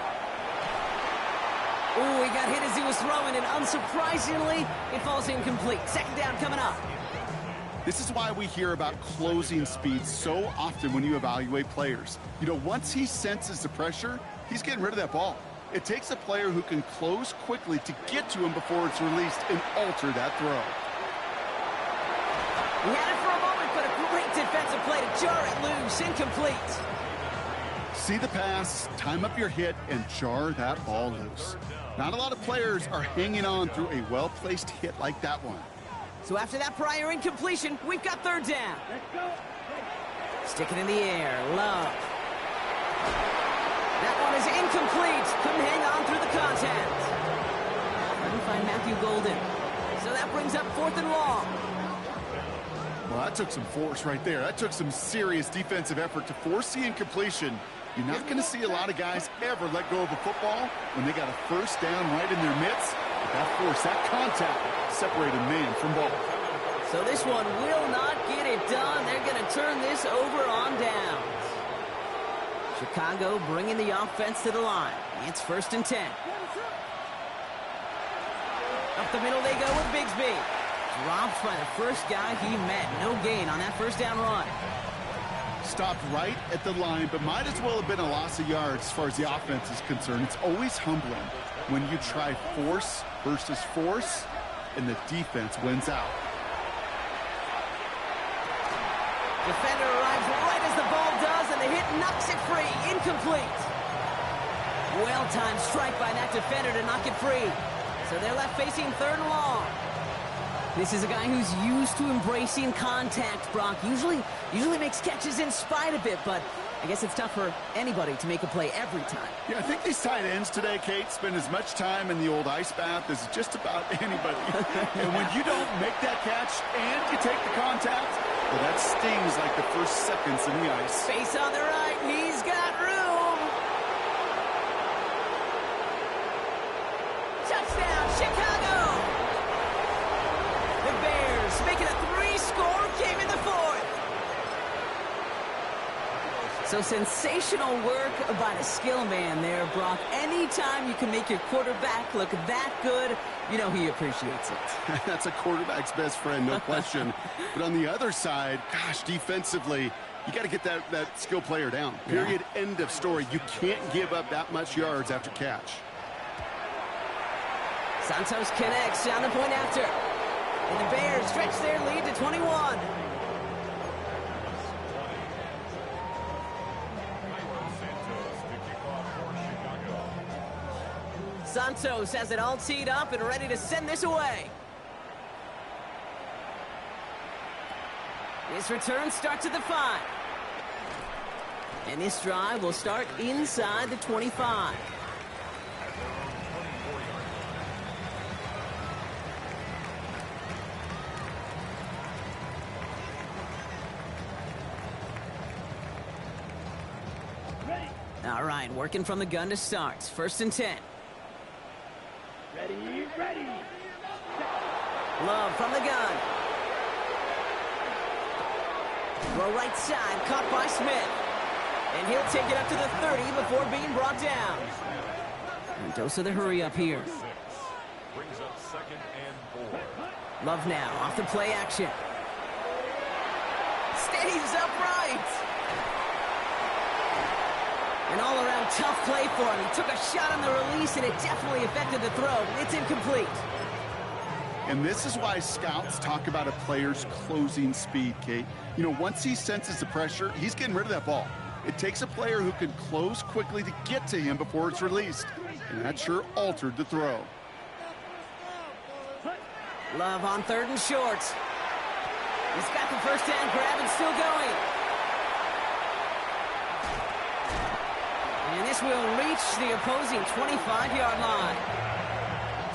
Speaker 1: Oh, he got hit as he was throwing, and unsurprisingly, it falls incomplete. Second down coming up.
Speaker 2: This is why we hear about closing speed so often when you evaluate players. You know, once he senses the pressure, he's getting rid of that ball. It takes a player who can close quickly to get to him before it's released and alter that throw.
Speaker 1: He had it for a moment, but a great defensive play to jar it loose. Incomplete.
Speaker 2: See the pass, time up your hit, and jar that ball loose. Not a lot of players are hanging on through a well-placed hit like that one.
Speaker 1: So after that prior incompletion, we've got third down. Stick it in the air. Love. That one is incomplete. Couldn't hang on through the contact. Couldn't find Matthew Golden. So that brings up 4th and long.
Speaker 2: Well, that took some force right there. That took some serious defensive effort to force the incompletion. You're not going to see a lot of guys ever let go of a football when they got a first down right in their midst. But that force, that contact, separated man from ball.
Speaker 1: So this one will not get it done. They're going to turn this over on downs. Chicago bringing the offense to the line. It's 1st and 10. Up the middle they go with Bigsby. Dropped by the first guy he met. No gain on that first down run.
Speaker 2: Stopped right at the line, but might as well have been a loss of yards as far as the offense is concerned. It's always humbling when you try force versus force, and the defense wins out.
Speaker 1: Defender arrives right as the ball does, and the hit knocks it free. Incomplete. Well-timed strike by that defender to knock it free. So they're left facing 3rd and long. This is a guy who's used to embracing contact, Brock. Usually makes catches in spite of it, but I guess it's tough for anybody to make a play every time.
Speaker 2: Yeah, I think these tight ends today, Kate, spend as much time in the old ice bath as just about anybody. And when you don't make that catch and you take the contact, well, that stings like the first seconds in the ice.
Speaker 1: Face on the right. He's got room. Touchdown, Chicago. The Bears making a 3-score game in the 4th. So sensational work by the skill man there, Brock. Anytime you can make your quarterback look that good, you know he appreciates it.
Speaker 2: That's a quarterback's best friend, no question. But on the other side, gosh, defensively, you got to get that skill player down. Period, end of story. You can't give up that much yards after catch.
Speaker 1: Santos connects down the point after. And the Bears stretch their lead to 21. Santos has it all teed up and ready to send this away. This return starts at the 5. And this drive will start inside the 25. All right, working from the gun to start. 1st and 10.
Speaker 3: Ready.
Speaker 1: Love from the gun. Throw right side, caught by Smith. And he'll take it up to the 30 before being brought down. And dose of the hurry up here.
Speaker 4: Brings up 2nd and 4.
Speaker 1: Love now, off the play action. Stays upright. An all-around tough play for him. He took a shot on the release, and it definitely affected the throw. It's incomplete.
Speaker 2: And this is why scouts talk about a player's closing speed, Kate. You know, once he senses the pressure, he's getting rid of that ball. It takes a player who can close quickly to get to him before it's released. And that sure altered the throw.
Speaker 1: Love on 3rd and short. He's got the first down grab and still going. And this will reach the opposing 25-yard line.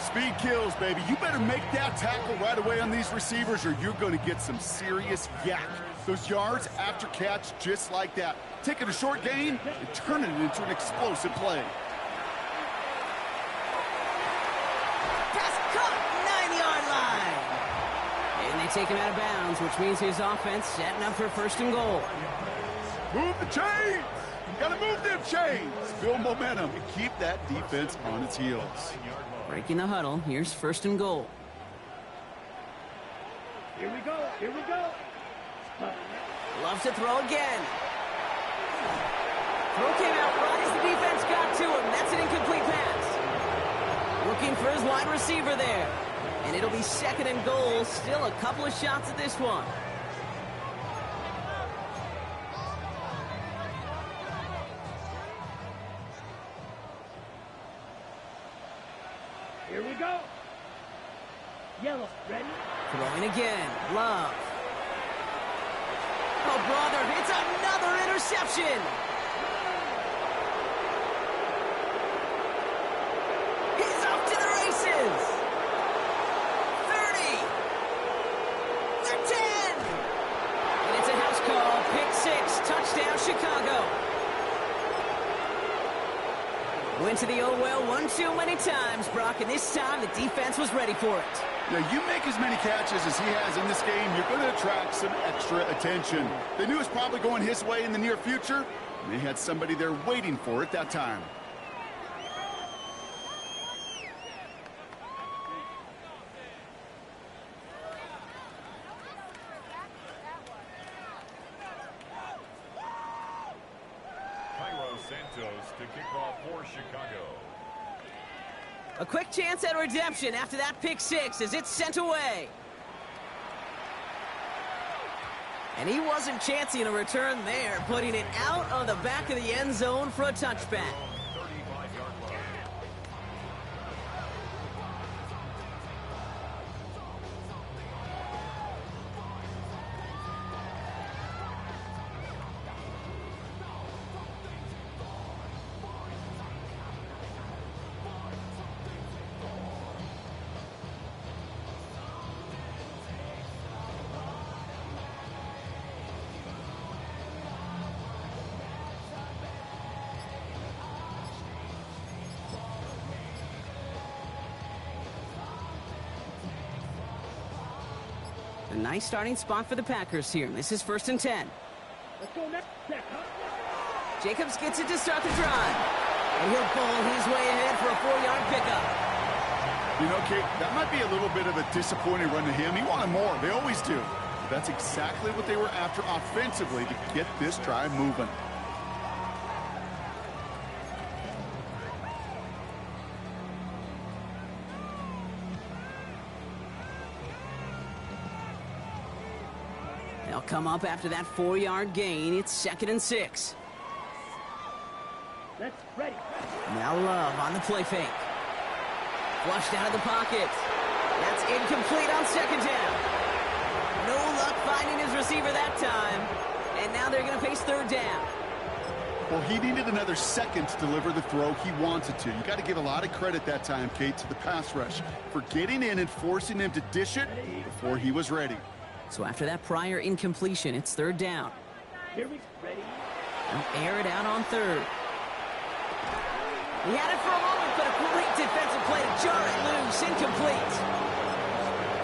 Speaker 2: Speed kills, baby. You better make that tackle right away on these receivers or you're going to get some serious yak. Those yards after catch just like that. Taking a short gain and turning it into an explosive play.
Speaker 1: Pass caught, 9-yard line. And they take him out of bounds, which means his offense setting up for 1st and goal.
Speaker 2: Move the chains. Gotta move them chains. Build momentum and keep that defense on its heels.
Speaker 1: Breaking the huddle. Here's 1st and goal.
Speaker 3: Here we go.
Speaker 1: Loves to throw again. Throw came out right as the defense got to him. That's an incomplete pass. Looking for his wide receiver there. And it'll be 2nd and goal. Still a couple of shots at this one.
Speaker 3: Here we go. Yellow, ready?
Speaker 1: Throwing again. Love. Oh, brother, it's another interception. Chicago. Went to the oh well one too many times, Brock, and this time the defense was ready for it.
Speaker 2: Now, you make as many catches as he has in this game, you're going to attract some extra attention. They knew it was probably going his way in the near future, and they had somebody there waiting for it that time.
Speaker 4: To kick off for Chicago.
Speaker 1: A quick chance at redemption after that pick six as it's sent away. And he wasn't chancing a return there, putting it out on the back of the end zone for a touchback. A nice starting spot for the Packers here. This is 1st and 10.
Speaker 3: Let's go next.
Speaker 1: Jacobs gets it to start the drive. And he'll pull his way ahead for a 4-yard pickup.
Speaker 2: You know, Kate, that might be a little bit of a disappointing run to him. He wanted more. They always do. But that's exactly what they were after offensively to get this drive moving.
Speaker 1: They'll come up after that 4-yard gain. It's 2nd and 6.
Speaker 3: Let's ready.
Speaker 1: Now Love on the play fake. Flushed out of the pocket. That's incomplete on 2nd down. No luck finding his receiver that time. And now they're going to face 3rd down.
Speaker 2: Well, he needed another second to deliver the throw he wanted to. You got to give a lot of credit that time, Kate, to the pass rush for getting in and forcing him to dish it before he was ready.
Speaker 1: So after that prior incompletion, it's 3rd down.
Speaker 3: Here we ready.
Speaker 1: They'll air it out on 3rd. He had it for a moment, but a great defensive play to jar it loose. Incomplete.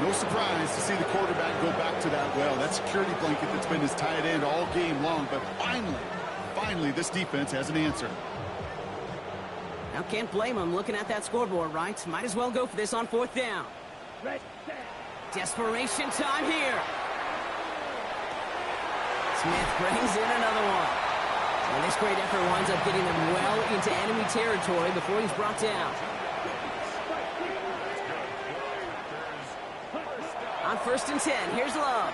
Speaker 2: No surprise to see the quarterback go back to that well. That security blanket that's been his tight end all game long. But finally, this defense has an answer.
Speaker 1: Now can't blame him looking at that scoreboard, right? Might as well go for this on 4th down.
Speaker 3: Ready, set.
Speaker 1: Desperation time here. Smith brings in another one. And this great effort winds up getting them well into enemy territory before he's brought down. On 1st and 10, here's Love.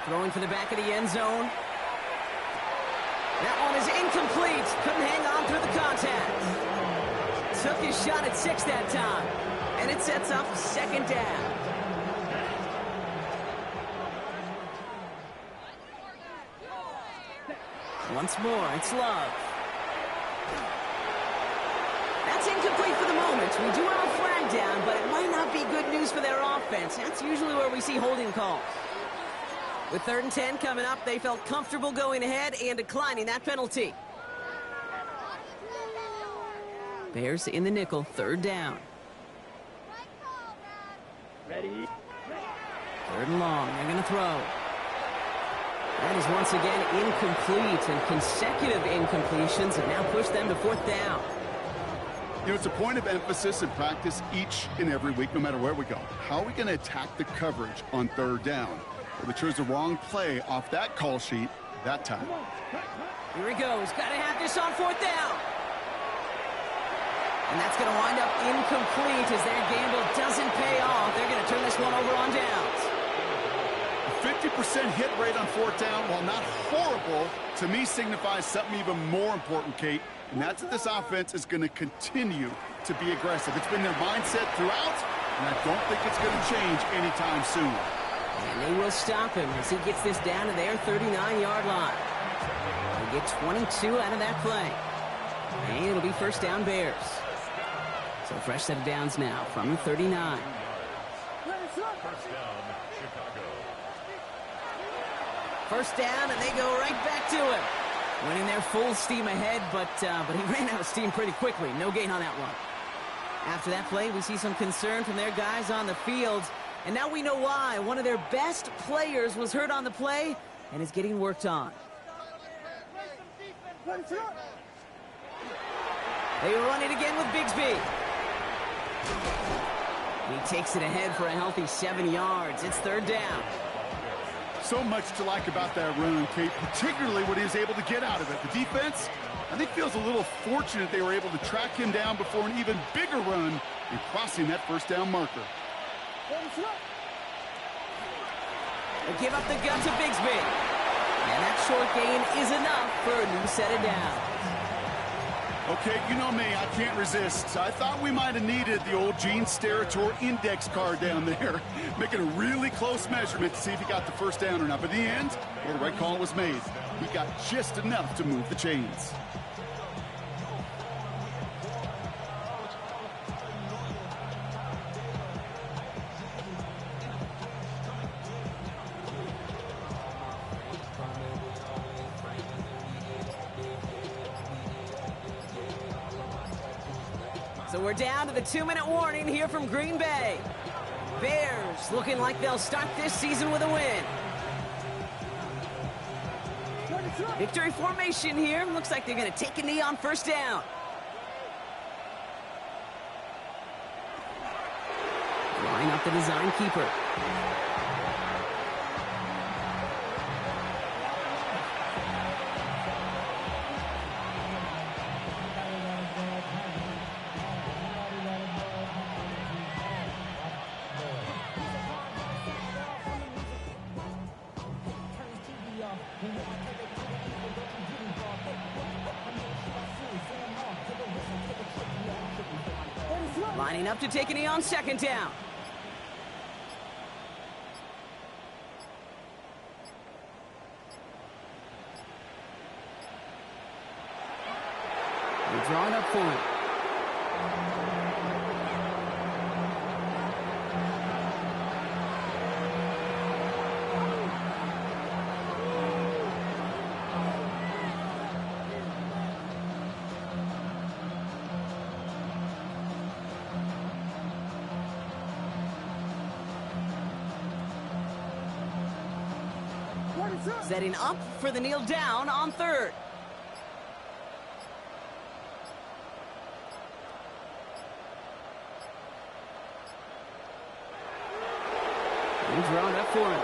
Speaker 1: Throwing for the back of the end zone. That one is incomplete. Couldn't hang on through the contact. Took his shot at 6 that time. And it sets up 2nd down. Once more, it's Love. That's incomplete for the moment. We do have a flag down, but it might not be good news for their offense. That's usually where we see holding calls. With 3rd and 10 coming up, they felt comfortable going ahead and declining that penalty. Bears in the nickel, 3rd down.
Speaker 3: Ready.
Speaker 1: 3rd and long, they're going to throw. That is once again incomplete, and consecutive incompletions have now pushed them to 4th down.
Speaker 2: You know, it's a point of emphasis in practice each and every week, no matter where we go. How are we going to attack the coverage on 3rd down? Well, they chose the wrong play off that call sheet that time.
Speaker 1: Here he goes. Got to have this on 4th down. And that's going to wind up incomplete as their gamble doesn't pay off. They're going to turn this one over on downs.
Speaker 2: 50% hit rate on 4th down, while not horrible, to me signifies something even more important, Kate, and that's that this offense is going to continue to be aggressive. It's been their mindset throughout, and I don't think it's going to change anytime soon.
Speaker 1: And they will stop him as he gets this down to their 39-yard line. They get 22 out of that play. And it'll be 1st down Bears. So fresh set of downs now from the 39. First down, and they go right back to him. Winning there full steam ahead, but he ran out of steam pretty quickly. No gain on that one. After that play, we see some concern from their guys on the field. And now we know why. One of their best players was hurt on the play and is getting worked on. They run it again with Bigsby. He takes it ahead for a healthy 7 yards. It's 3rd down.
Speaker 2: So much to like about that run, Kate, particularly what he was able to get out of it. The defense, I think, feels a little fortunate they were able to track him down before an even bigger run and crossing that 1st down marker.
Speaker 1: They give up the gun to Bigsby. And that short gain is enough for a new set of downs.
Speaker 2: Okay, you know me, I can't resist. I thought we might have needed the old Gene Steratore index card down there, making a really close measurement to see if he got the 1st down or not. But in the end, well, the right call was made. He got just enough to move the chains.
Speaker 1: So we're down to the 2-minute warning here from Green Bay. Bears looking like they'll start this season with a win. Victory formation here. Looks like they're going to take a knee on 1st down. Line up the design keeper. Lining up to take a knee on 2nd down. They're drawing up for it. Setting up for the kneel down on 3rd. He's drawn up for it.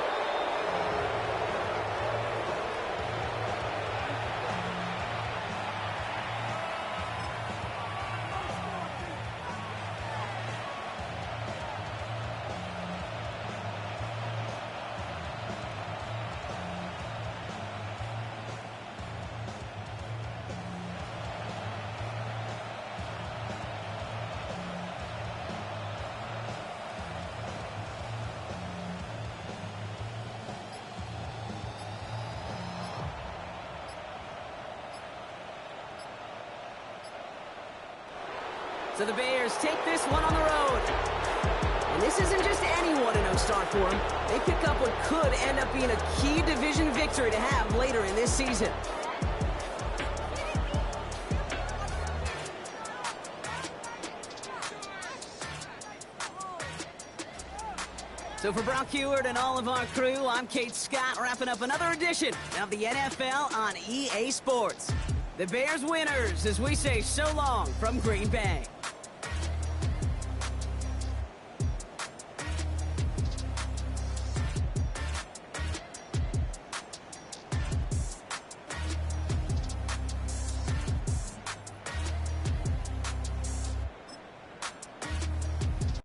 Speaker 1: So the Bears take this one on the road. And this isn't just any 1-0 start for them. They pick up what could end up being a key division victory to have later in this season. So for Brock Heward and all of our crew, I'm Kate Scott, wrapping up another edition of the NFL on EA Sports. The Bears winners as we say so long from Green Bay.